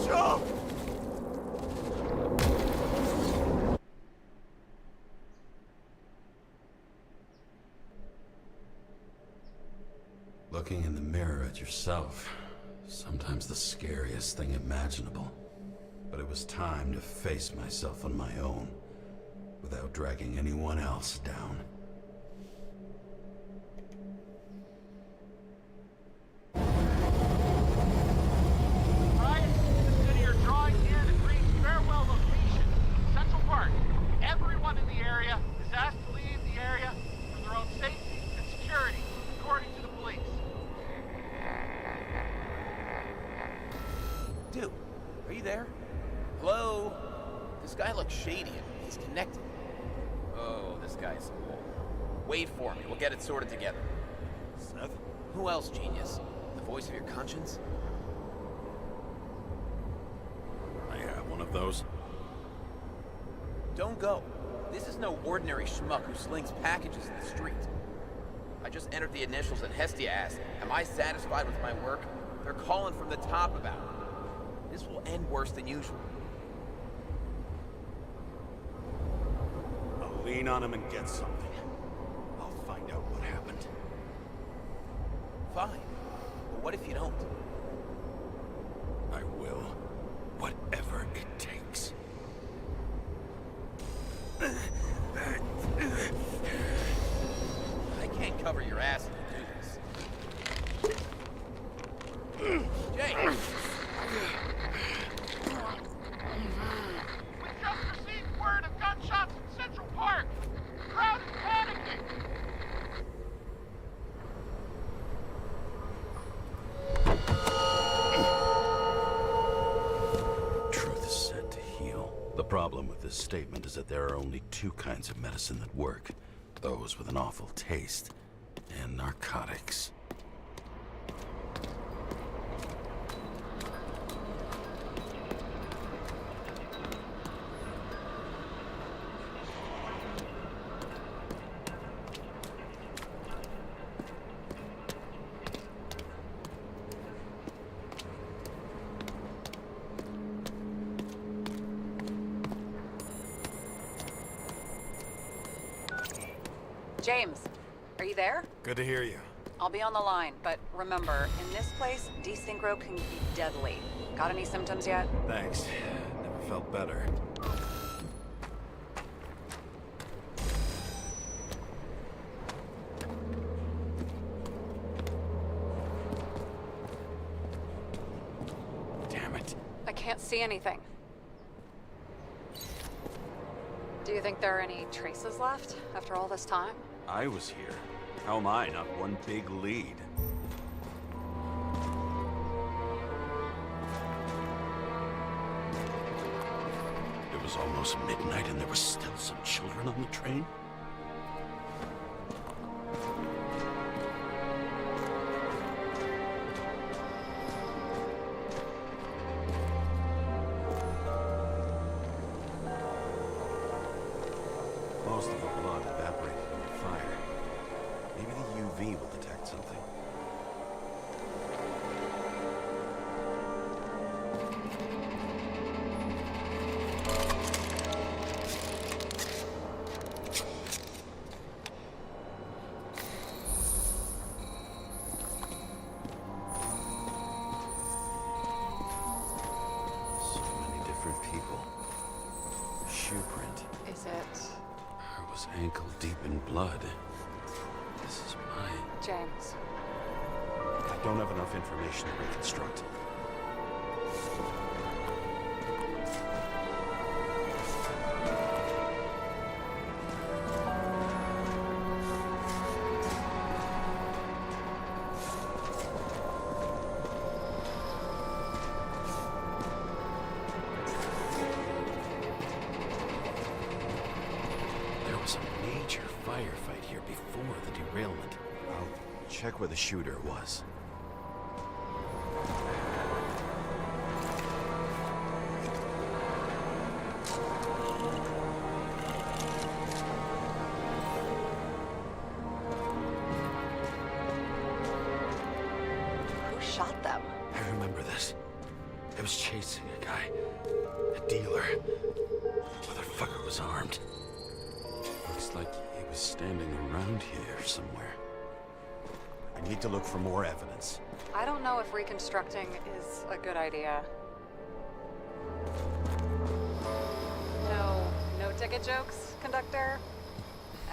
Rachel! Looking in the mirror at yourself, sometimes the scariest thing imaginable. But it was time to face myself on my own, without dragging anyone else down. Riots in the city are drawing near the Green's farewell location, Central Park. Everyone in the area is asked to leave the area for their own safety and security, according to the police. Dude, are you there? Hello? This guy looks shady and he's connected. Oh, this guy's cool. Wait for me, we'll get it sorted together. Seth? Who else, genius? The voice of your conscience? I have one of those. Don't go. This is no ordinary schmuck who slings packages in the street. I just entered the initials and Hestia asked, am I satisfied with my work? They're calling from the top about it. This will end worse than usual. I'll lean on him and get something. I'll find out what happened. Fine. But what if you don't? I will. Whatever it takes. I can't cover your ass if you do this. Jay! We just received word of gunshots in Central Park. The crowd is panicking. Truth is said to heal. The problem with this statement is that there are only two kinds of medicine that work. Those with an awful taste, and narcotics. James, are you there? Good to hear you. I'll be on the line, but remember, in this place, desynchro can be deadly. Got any symptoms yet? Thanks. Never felt better. Damn it. I can't see anything. Do you think there are any traces left after all this time? I was here. How am I not one big lead? It was almost midnight and there were still some children on the train? Most of the blood evaporated in the fire. Maybe the UV will detect something. So many different people. Shoe print. Is it... I was ankle deep in blood. This is mine. James? I don't have enough information to reconstruct. There was a major firefight here before the derailment. I'll check where the shooter was. Who shot them? I remember this. It was was chasing a guy. A dealer. Motherfucker was armed. Looks like he was standing around here somewhere. I need to look for more evidence. I don't know if reconstructing is a good idea. No ticket jokes, conductor?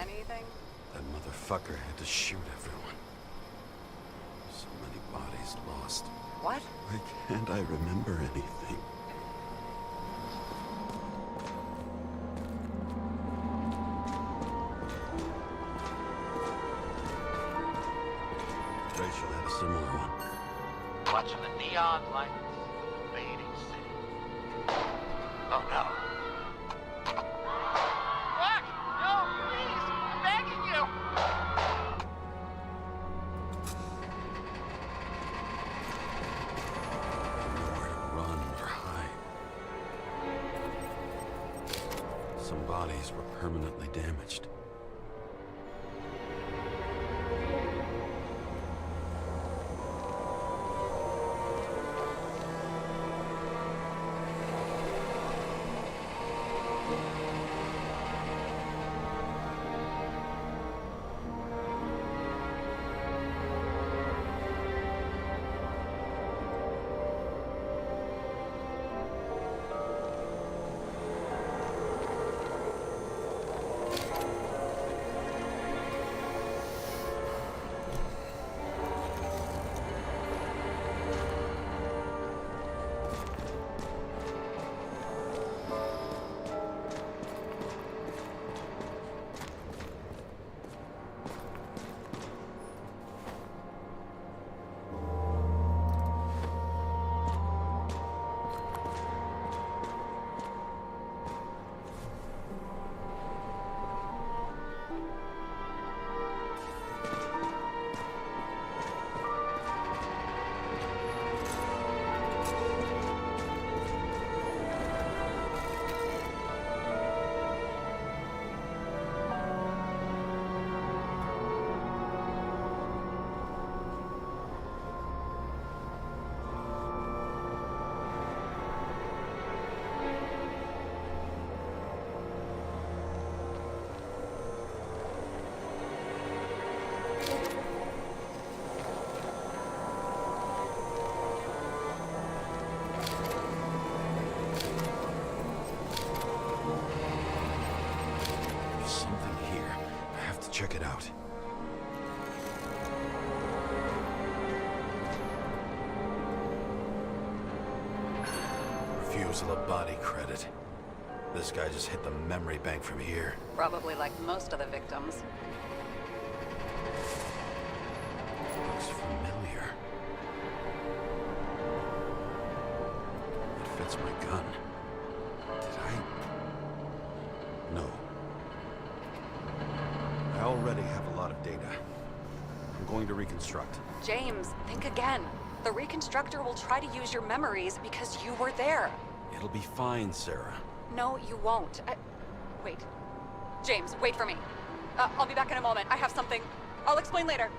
Anything? That motherfucker had to shoot everyone. So many bodies lost. What? Why can't I remember anything? Rachel had a similar one. Watching the neon lights of the fading city. Oh no. What? No, please! I'm begging you! Nowhere to run or hide. Some bodies were permanently damaged. There's something here. I have to check it out. Refusal of body credit. This guy just hit the memory bank from here. Probably like most of the victims. Looks familiar. It fits my gun. Did I? No. I already have a lot of data. I'm going to reconstruct. James, think again. The reconstructor will try to use your memories because you were there. It'll be fine, Sarah. No, you won't. Wait. James, wait for me. I'll be back in a moment. I have something. I'll explain later.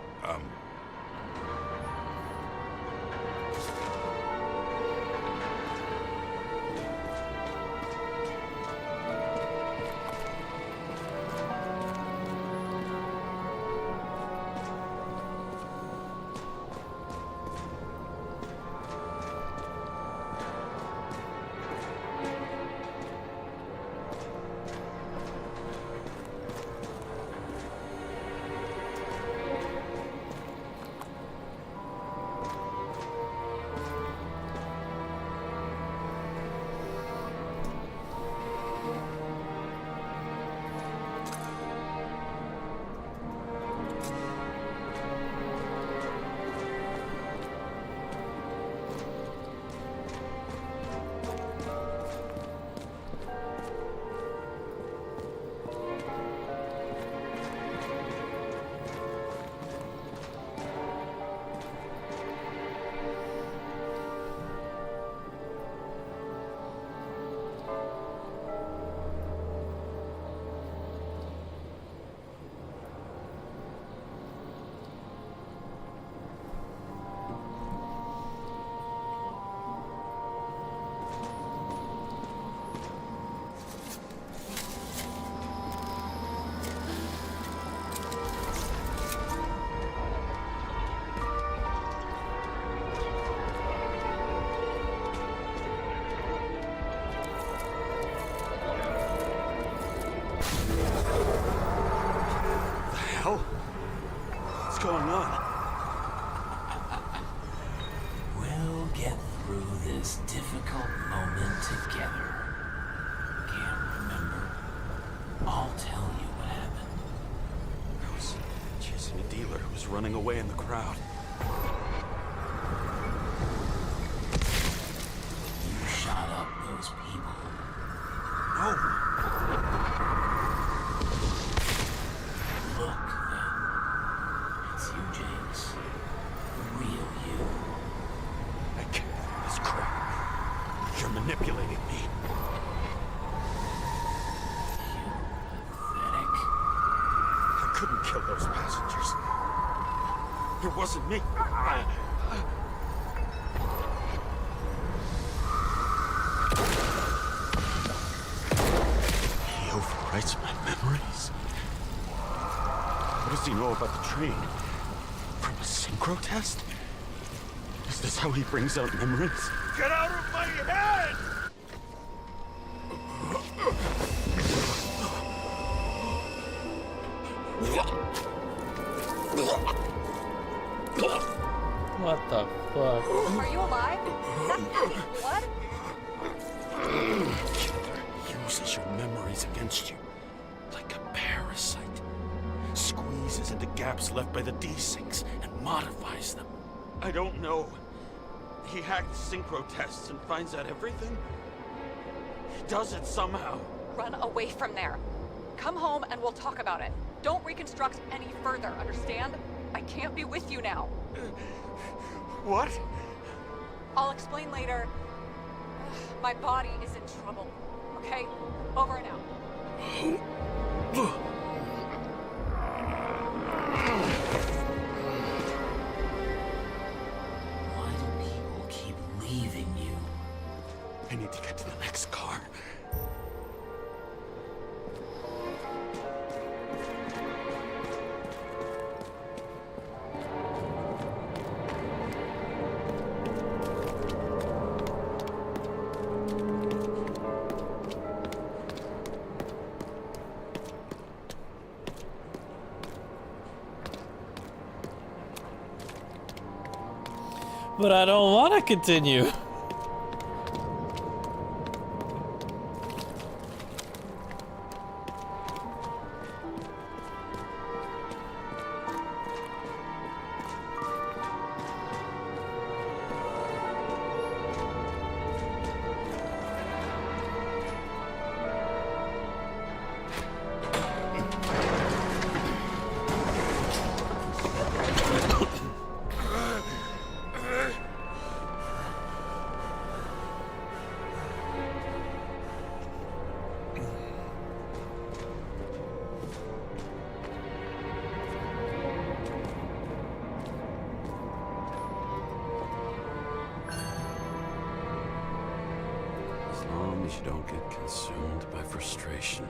together. Can't remember. I'll tell you what happened. I was chasing a dealer who was running away in the crowd. You shot up those people. No! Look, then. It's you, James. The real you. I can't do this crap. You're manipulating me. Pathetic. I couldn't kill those passengers. It wasn't me. He overwrites my memories. What does he know about the train? From a synchro test? Is this how he brings out memories? Get out of my head! What the fuck? Are you alive? What? Killer uses your memories against you, like a parasite. Squeezes into gaps left by the D-Syncs and modifies them. I don't know. He hacked synchro tests and finds out everything? He does it somehow. Run away from there. Come home and we'll talk about it. Don't reconstruct any further, understand? I can't be with you now. What? I'll explain later. My body is in trouble. Okay? Over and out. Why do people keep leaving you? I need to get to the next car. But I don't want to continue. As long as you don't get consumed by frustration.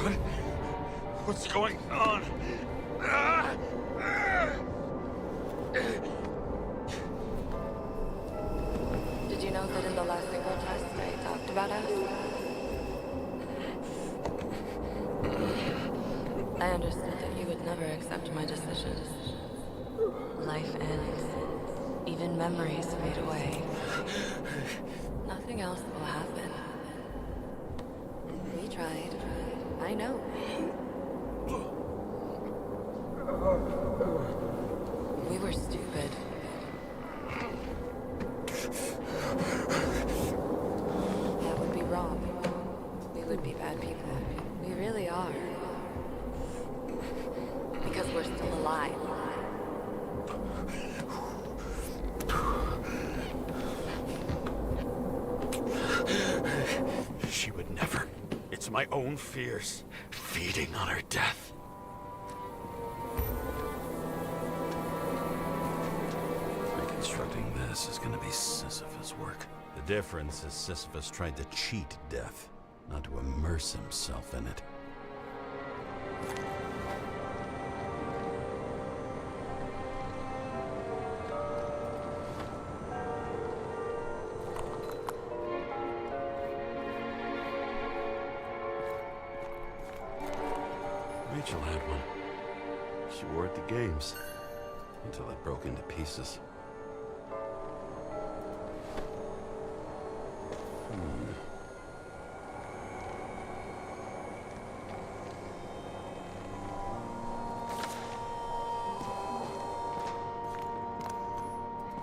What? What's going on? Did you know that in the last single test I talked about us? I understood that you would never accept my decisions. Life ends. Even memories fade away. Nothing else will happen. We tried. I know. We were stupid. That would be wrong. We would be bad people. We really are. Because we're still alive. She would never. It's my own fears, feeding on her death. Reconstructing this is gonna be Sisyphus work. The difference is Sisyphus tried to cheat death, not to immerse himself in it. Rachel had one. She wore it to games until it broke into pieces.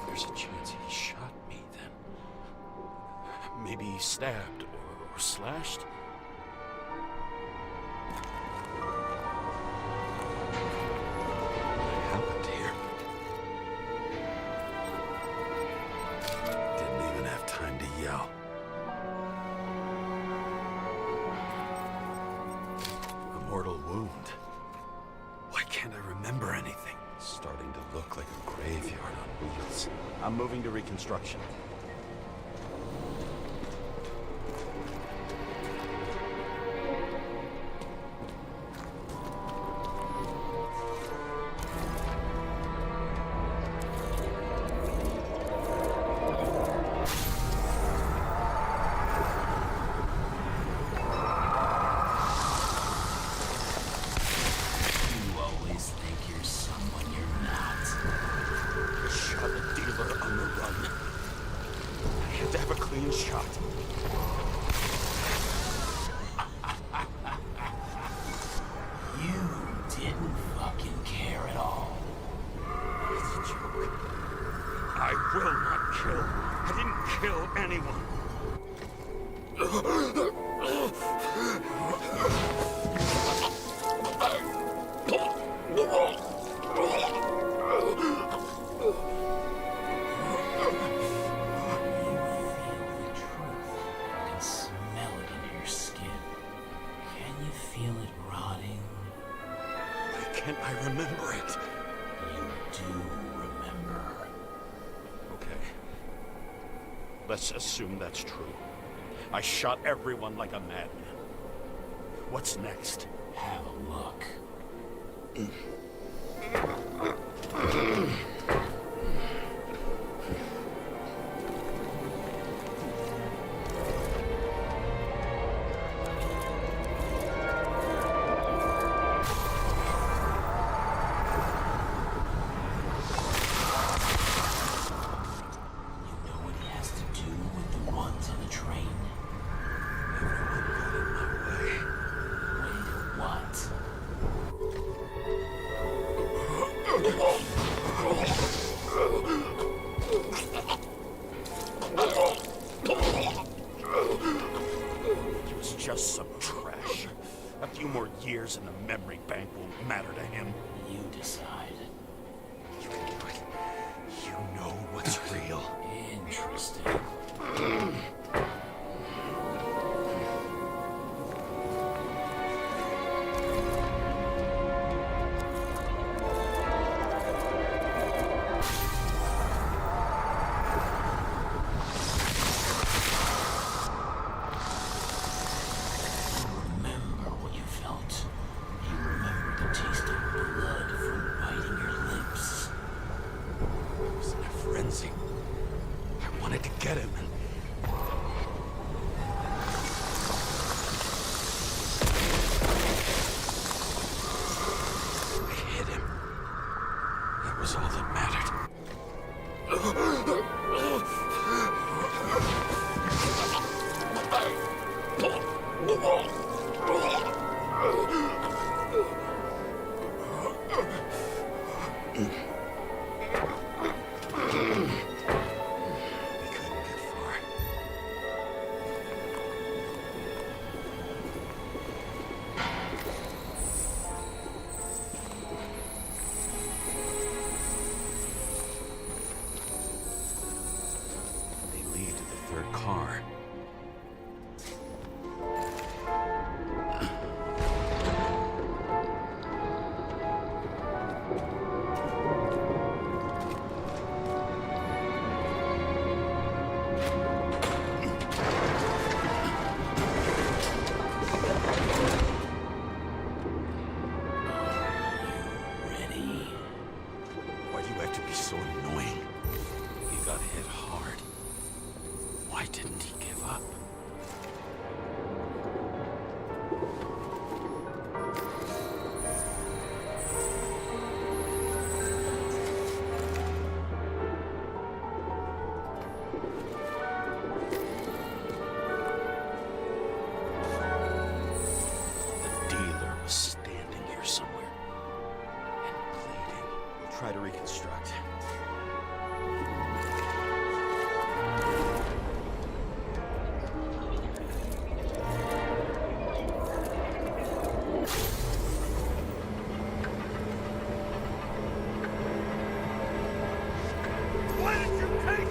There's a chance he shot me then. Maybe he stabbed or slashed. What happened here? Didn't even have time to yell. A mortal wound. Why can't I remember anything? It's starting to look like a graveyard on wheels. I'm moving to reconstruction. You always think you're someone you're not. Shot a dealer on the run. I had to have a clean shot. You didn't fucking care at all. It's a joke. I will not kill. I didn't kill anyone. I can smell it under your skin. Can you feel it rotting? Why can't I remember it? You do remember. Okay. Let's assume that's true. I shot everyone like a madman. What's next? Have a look. You know what he has to do with the ones on the train? Everyone got in my way. Wait, what? He was just some trash. A few more years in the memory bank won't matter to him. You decide. You can do it. You know what's real. Interesting. Remember what you felt. You remember the taste of blood from biting your lips. I was in a frenzy. I wanted to get him. I hit him. That was all that mattered. We couldn't get far. They lead to the third car. Ready? Why do you have to be so annoying? He got hit hard. Why didn't he give up?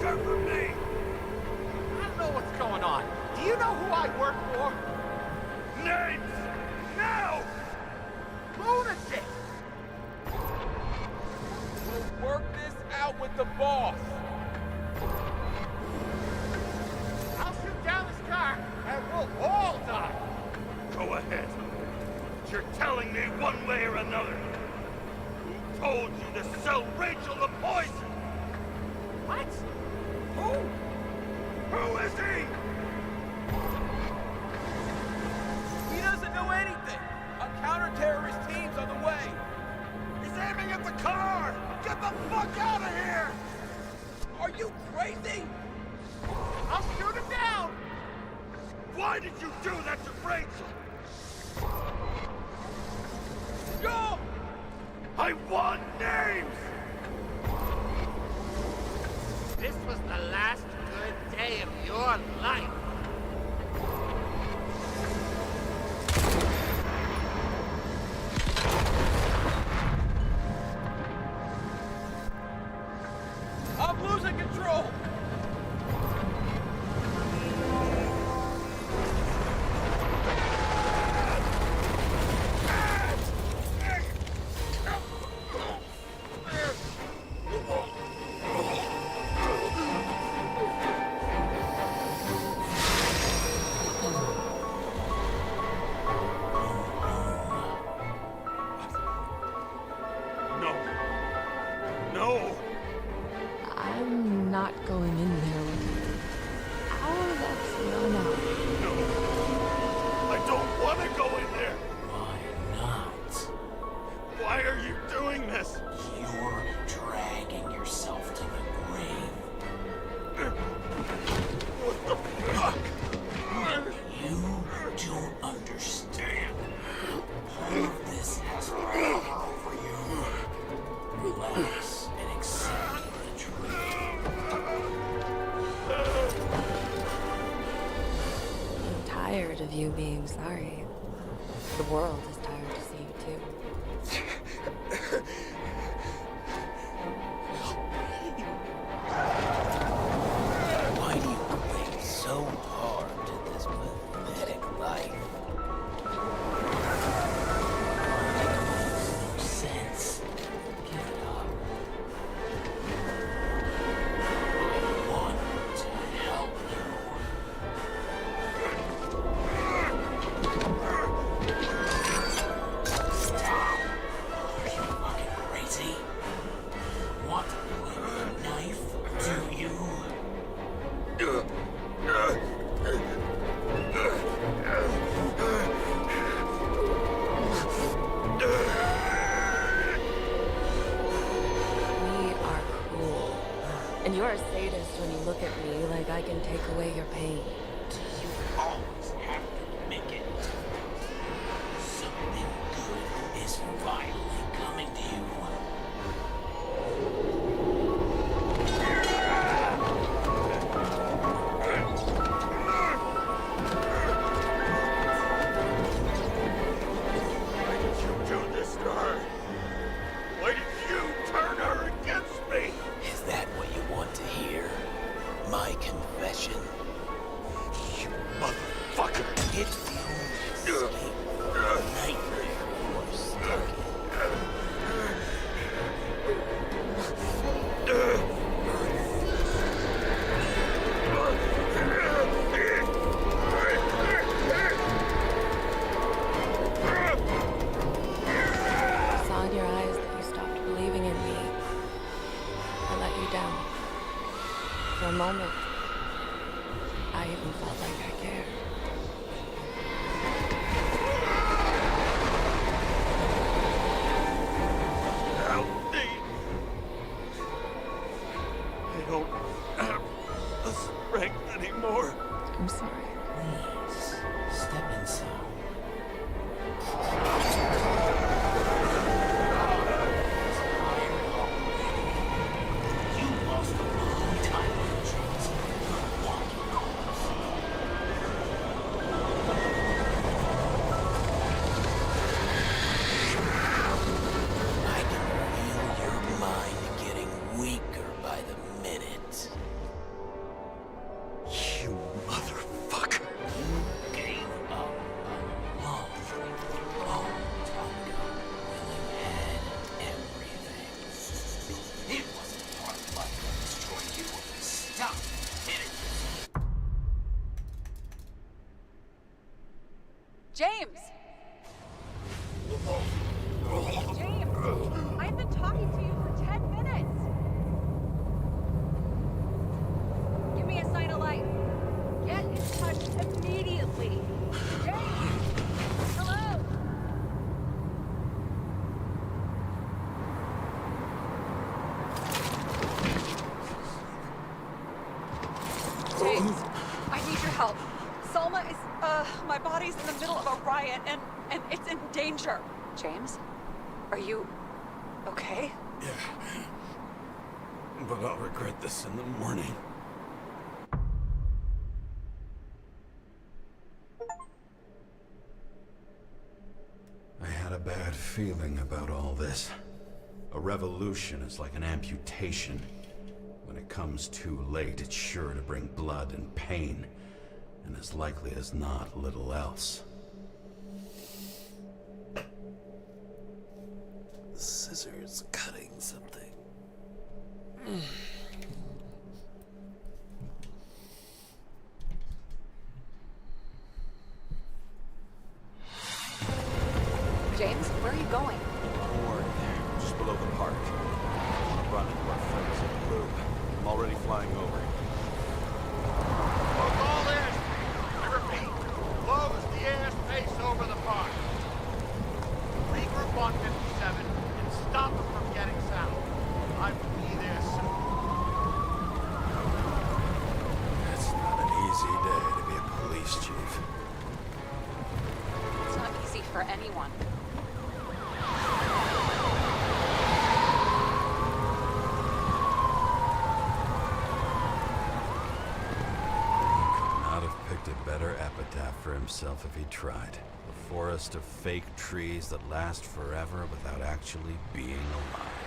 her from me! I don't know what's going on. Do you know who I work for? Names! Now! Lunatic! We'll work this out with the boss. I'll shoot down this car, and we'll all die. Go ahead. But you're telling me one way or another. Who told you to sell Rachel the poison? What? Who? Who is he? He doesn't know anything. A counter-terrorist team's on the way. He's aiming at the car! Get the fuck out of here! Are you crazy? I'll shoot him down! Why did you do that to Rachel? Go! I want names! This was the last good day of your life. I'm losing control! No. No! I'm not going in there with you. How that's your mouth. No! I don't want to go in there! Why not? Why are you doing this? You're dragging yourself to the grave. What the fuck? You don't understand. All of this has power over you. Relax and accept the truth. I'm tired of you being sorry. The world is tired to see you too. Why do you cling so hard to this pathetic life? It makes no sense. Give it up. I want to help you. Stop. Are you fucking crazy? Want to play with a knife? Do you? We are cruel. And you're a sadist when you look at me like I can take away your pain. You always have to make it. Something good is finally coming to you. Why did you do this to her? Why did you turn her against me? Is that what you want to hear? My confession? You motherfucker! It's the only escape from the nightmare you are stuck in. I saw in your eyes that you stopped believing in me. I let you down. For a moment, I even felt like I cared. Help me! I don't have the strength anymore. I'm sorry. Please, step inside. You lost a long time on the streets. Walking corpse. I can feel your mind getting weaker by the minute. Yeah, hit it. James! James! I've been talking to you for 10 minutes! Give me a sign of life. Get in touch immediately. James! Hello? James, I need your help. Salma is, my body's in the middle of a riot and it's in danger. James? Are you okay? Yeah. But I'll regret this in the morning. I had a bad feeling about all this. A revolution is like an amputation. When it comes too late, it's sure to bring blood and pain, and as likely as not, little else. Scissors cutting something. James, where are you going? Don't worry. Just below the park. I'm running to our friends in blue. I'm already flying over. Look all this! I repeat, close the airspace over the park. Regroup on 57 and stop them from getting south. I will be there soon. It's not an easy day to be a police chief. It's not easy for anyone. Not have picked a better epitaph for himself if he tried. A forest of fake trees that last forever without actually being alive.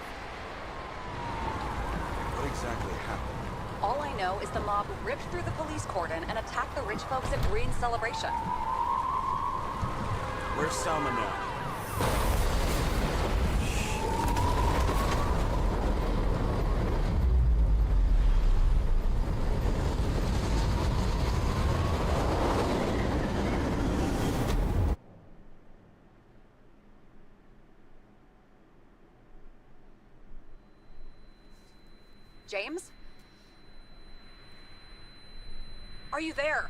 What exactly happened? All I know is the mob ripped through the police cordon and attacked the rich folks at Green's celebration. Where's Salma now? James? Are you there?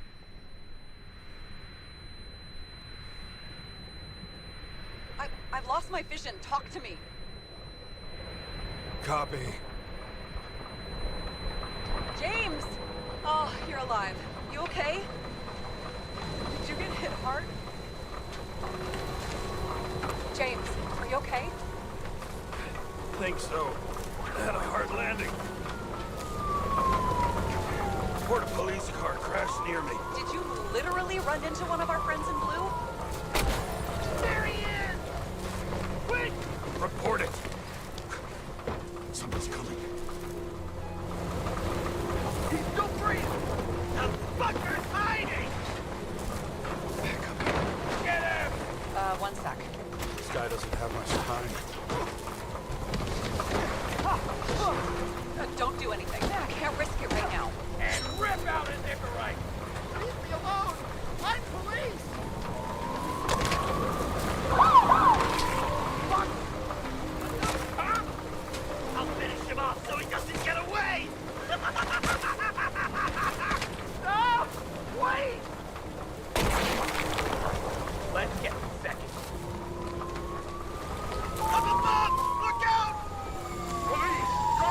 I've lost my vision. Talk to me. Copy. James! Oh, you're alive. You okay? Did you get hit hard? James, are you okay? I think so. I had a hard landing. Before the police car crashed near me. Did you literally run into one of our friends in blue? There he is! Quick! Report it. Someone's coming. He's still breathing! The fucker's hiding! Back up. Get him! One sec. This guy doesn't have much time. Don't do anything. I can't risk it right now. And rip out his Icarite! Leave me alone! I'm police! Fuck! Huh? I'll finish him off so he doesn't get away! No! Wait! Let's get second. Up above! Look out! Police! Go!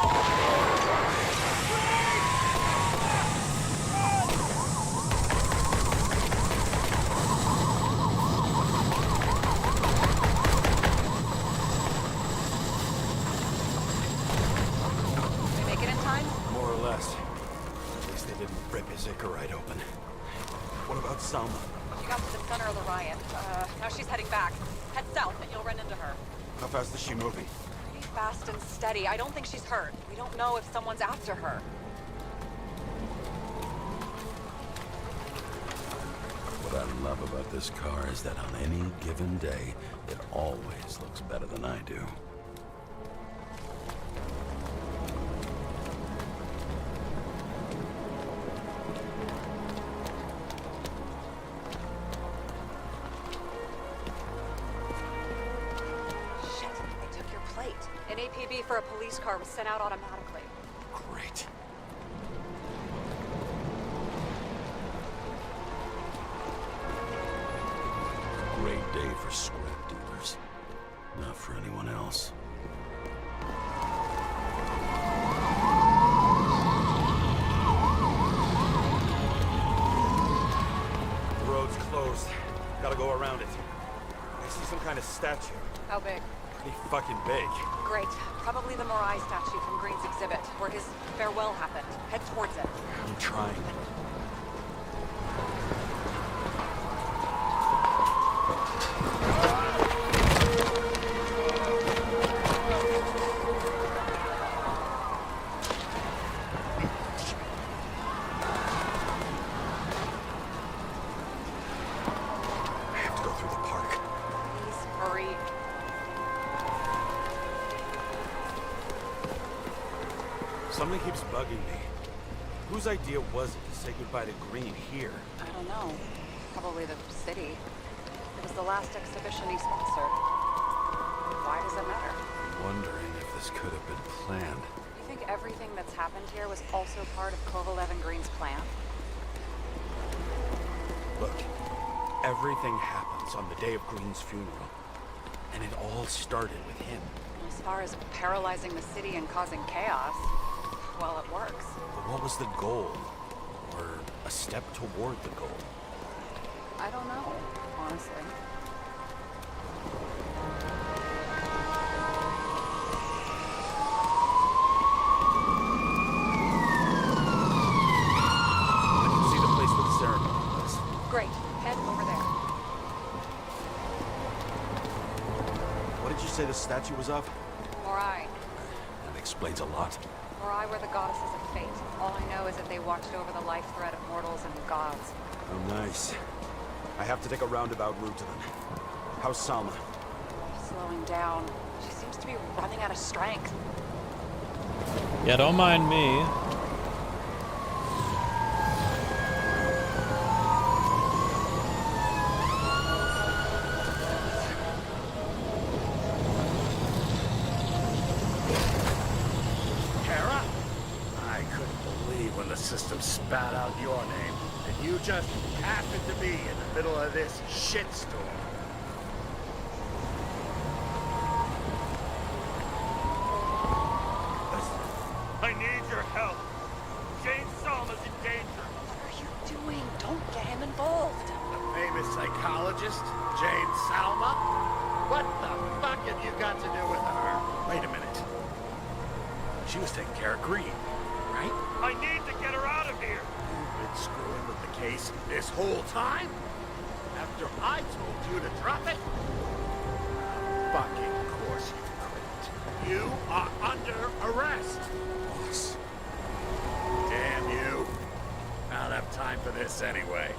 We make it in time? More or less. At least they didn't rip his Icarite open. What about Salma? She got to the center of the riot. Now she's heading back. Head south and you'll run into her. How fast is she moving? Pretty fast and steady. I don't think she's hurt. We don't know if someone's after her. What I love about this car is that on any given day, it always looks better than I do. PB for a police car was sent out automatically. Great. Great day for scrap dealers. Not for anyone else. The road's closed. Gotta go around it. I see some kind of statue. How big? Pretty fucking big. Great. Probably the Morai statue from Green's exhibit, where his farewell happened. Head towards it. I'm trying. I have to go through the park. Please, hurry. Something keeps bugging me. Whose idea was it to say goodbye to Green here? I don't know. Probably the city. It was the last exhibition he sponsored. Why does it matter? I'm wondering if this could have been planned. You think everything that's happened here was also part of Kovalev and Green's plan? Look, everything happens on the day of Green's funeral. And it all started with him. As far as paralyzing the city and causing chaos, well, it works. But what was the goal? Or a step toward the goal? I don't know, honestly. I can see the place where the ceremony was. Great. Head over there. What did you say the statue was of? Morai. That explains a lot. Morai were the goddesses of fate. All I know is that they watched over the life thread of mortals and gods. Oh, nice. I have to take a roundabout route to them. How's Salma? Slowing down. She seems to be running out of strength. Yeah, don't mind me. Kara? I couldn't believe when the system spat out your name, and you just happened to be in the middle of this shitstorm. I need your help. Jane Salma's in danger. What are you doing? Don't get him involved. The famous psychologist, Jane Salma? What the fuck have you got to do with her? Wait a minute. She was taking care of Green, right? I need to get her out of here. You've been screwing with the case this whole time? After I told you to drop it? Fucking course you couldn't. You are under arrest. Boss. Damn you. I don't have time for this anyway.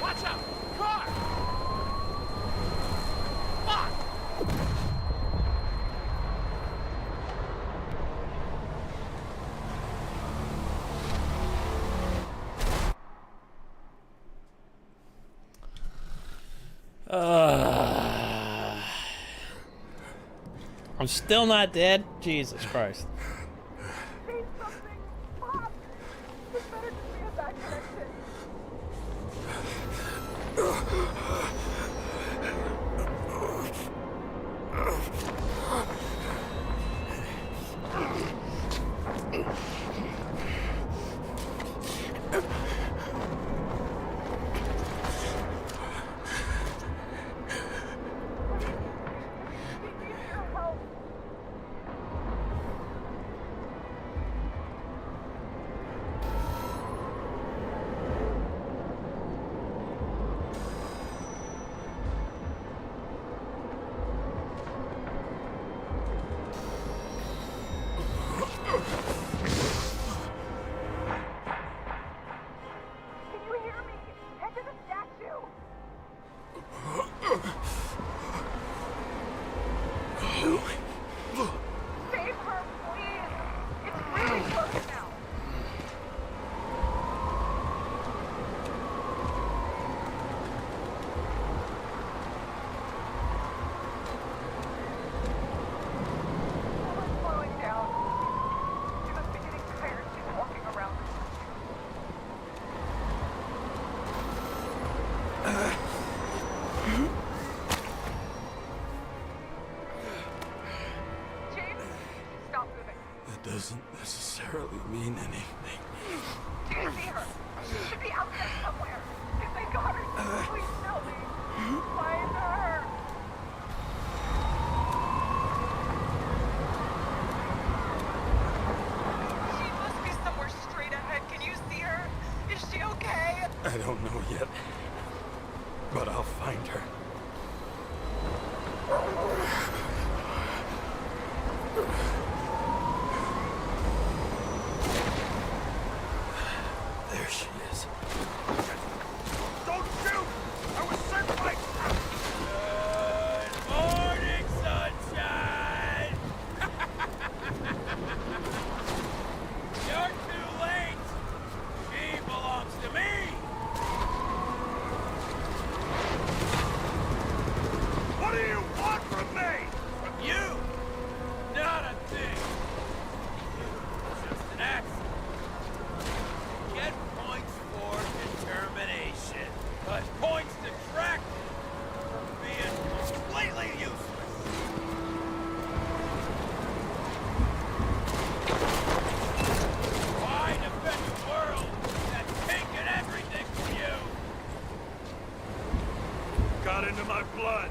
Watch out! Car! Fuck! I'm still not dead. Jesus Christ. Say something! Bob! This better just be a bad connection. Can you hear me? Head to the statue! Save her, please! It's really close now! James, stop moving. That doesn't necessarily mean anything. Do you see her? She should be out there somewhere. If they got her, please tell me. Find her. She must be somewhere straight ahead. Can you see her? Is she okay? I don't know yet, but I'll find her. There she is. Don't shoot! I was sent by... Good morning, sunshine! You're too late! She belongs to me! What do you want from me? From you! Not a thing! Just an accident. Get points for determination, but points detracted from being completely useless. Why defend a world that's taken everything from you? Got into my blood.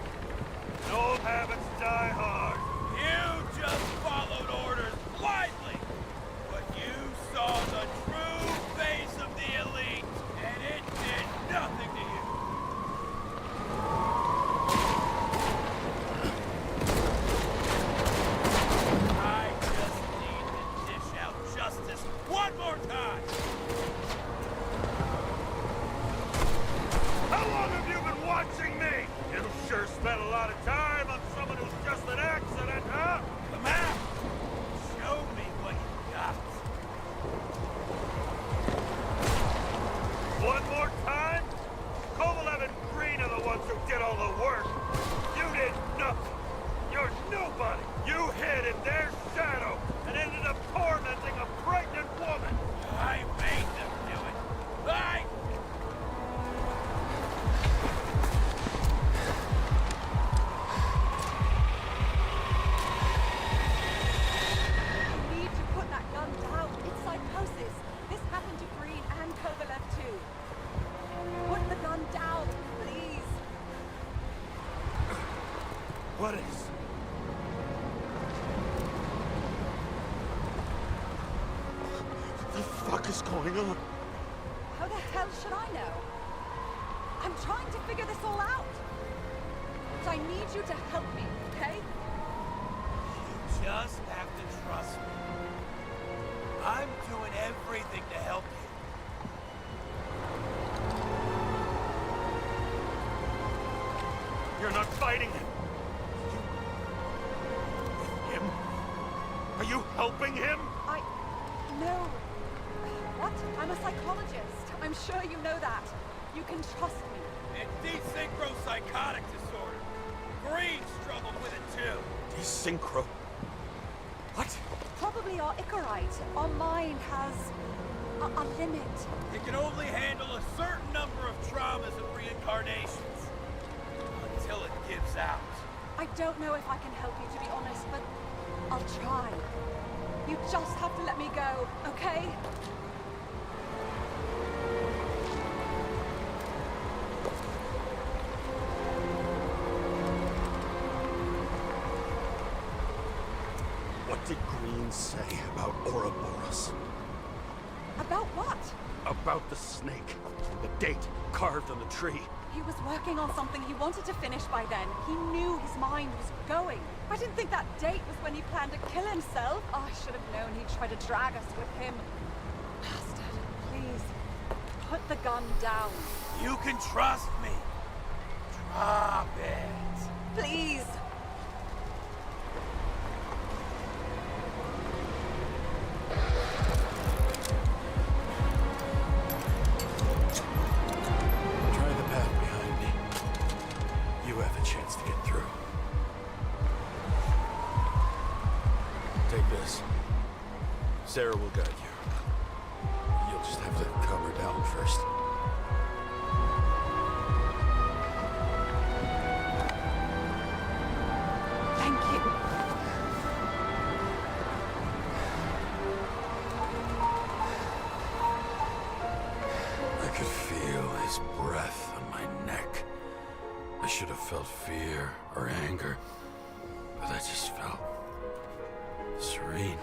And old habits die hard. You just followed orders blindly, but you saw the true face of the elite, and it did nothing to you. I just need to dish out justice one more time. How long have you been watching me? You sure spent a lot of time on someone who's just an accident, huh? Come out. Show me what you got. One more time? Kovalev and Green are the ones who did all the work. You did nothing. You're nobody. You hid in their shadow and ended up tormenting a pregnant woman. I made them do it. You need to put that gun down. It's psychosis. This happened to Green and Kovalev too. Put the gun down, please. What is? What the fuck is going on? How the hell should I know? I'm trying to figure this all out. So I need you to help me, okay? You just have to trust me. I'm doing everything to help you. You're not fighting him. With him? Are you helping him? No. What? I'm a psychologist. I'm sure you know that. You can trust me. It's desynchro psychotic disorder. Green struggled with it too. Desynchro. What? Probably our Icarite. Our mind has a limit. It can only handle a certain number of traumas and reincarnations. Until it gives out. I don't know if I can help you, to be honest, but I'll try. You just have to let me go, okay? What did Green say about Ouroboros? About what? About the snake. The date carved on the tree. He was working on something he wanted to finish by then. He knew his mind was going. I didn't think that date was when he planned to kill himself. Oh, I should have known he'd try to drag us with him. Bastard, please, put the gun down. You can trust me. Drop it. Please. Try the path behind me. You have a chance to get through. Take this. Sarah will guide you. You'll just have to calm her down first. should have felt fear or anger, but I just felt serene.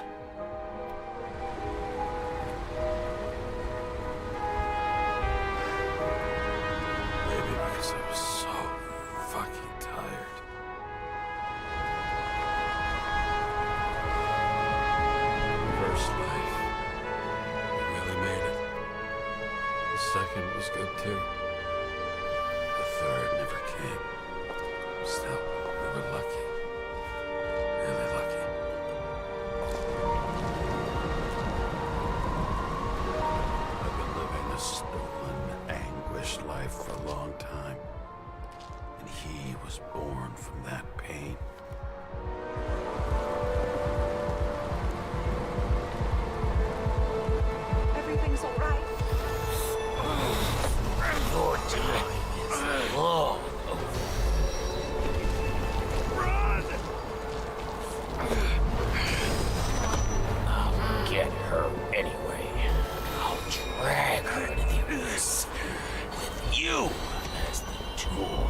Maybe because I was so fucking tired. First life, I really made it. The second was good too. The third never came. Still, we were lucky. Really lucky. I've been living a stolen, anguished life for a long time. And he was born from that pain. Everything's all right. Your time is long over. I'll get her anyway. I'll drag her to the abyss with you as the tool.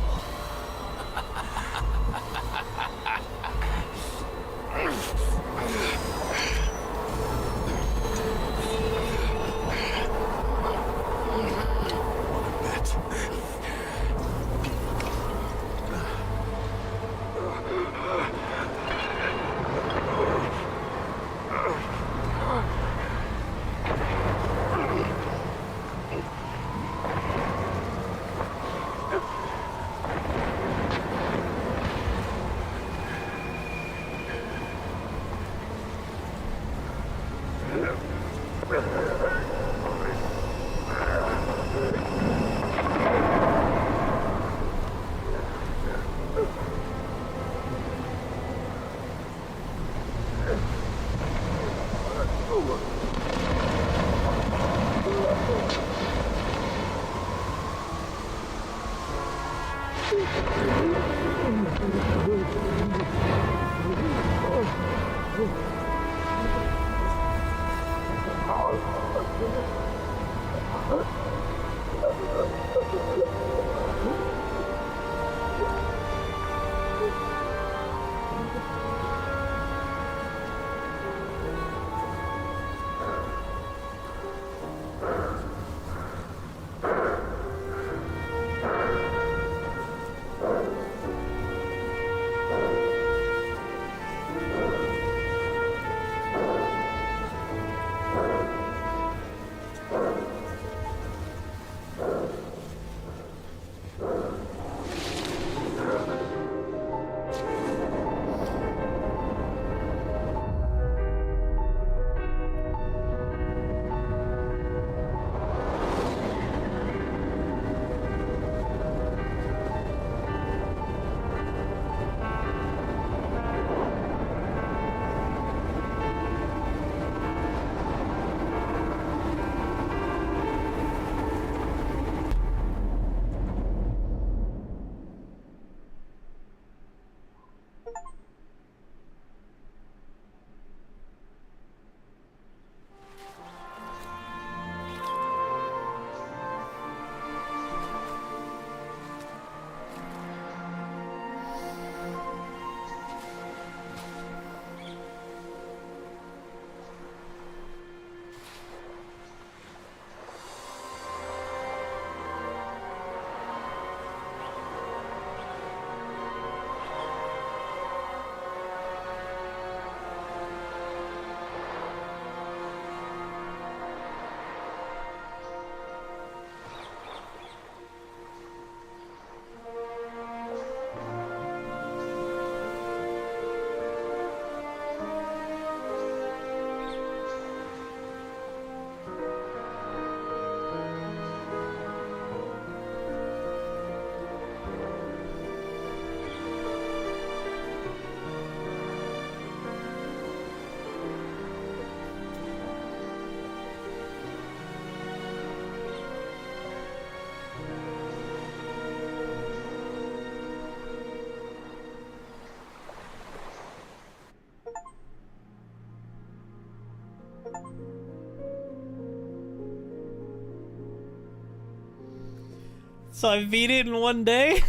So I beat it in one day?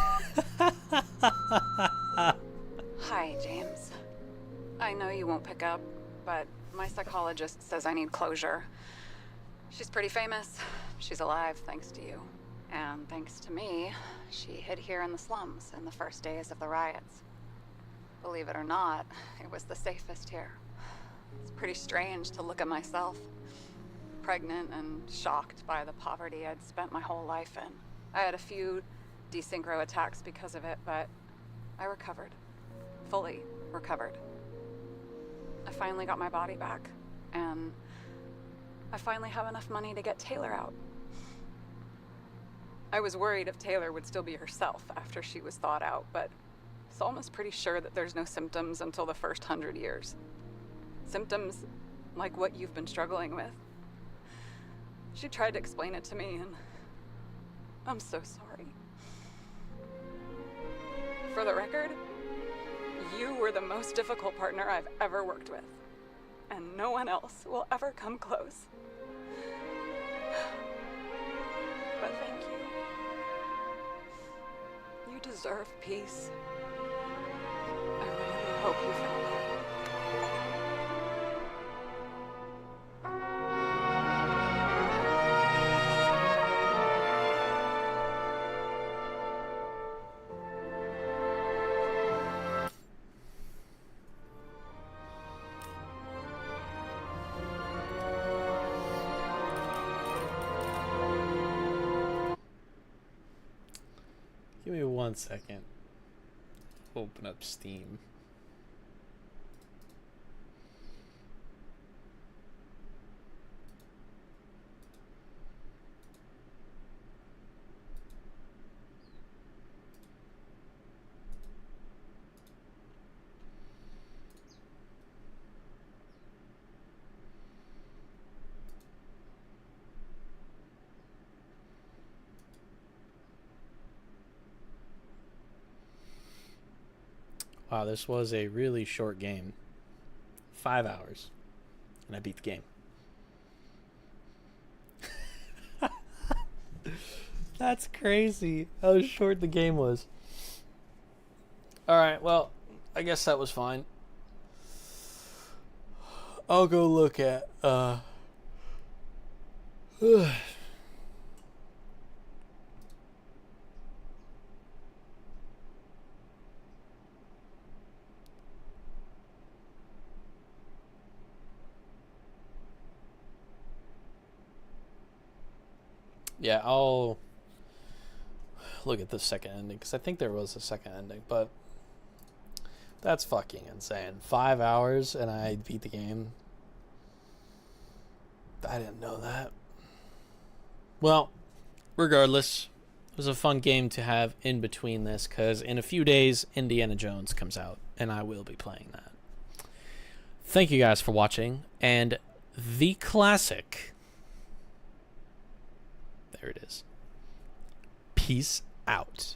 Hi, James. I know you won't pick up, but my psychologist says I need closure. She's pretty famous. She's alive thanks to you. And thanks to me, she hid here in the slums in the first days of the riots. Believe it or not, it was the safest here. It's pretty strange to look at myself, pregnant and shocked by the poverty I'd spent my whole life in. I had a few desynchro attacks because of it, but I recovered. Fully recovered. I finally got my body back, and I finally have enough money to get Taylor out. I was worried if Taylor would still be herself after she was thawed out, but Salma's pretty sure that there's no symptoms until the first 100 years. Symptoms like what you've been struggling with. She tried to explain it to me, and I'm so sorry. For the record, you were the most difficult partner I've ever worked with, and no one else will ever come close. But thank you. You deserve peace. I really hope you found it. Give me 1 second. Open up Steam. Wow, this was a really short game. 5 hours. And I beat the game. That's crazy how short the game was. Alright, well, I guess that was fine. I'll go look at yeah, I'll look at the second ending, because I think there was a second ending, but that's fucking insane. 5 hours and I beat the game. I didn't know that. Well, regardless, it was a fun game to have in between this, because in a few days, Indiana Jones comes out, and I will be playing that. Thank you guys for watching, and the classic... There it is. Peace out.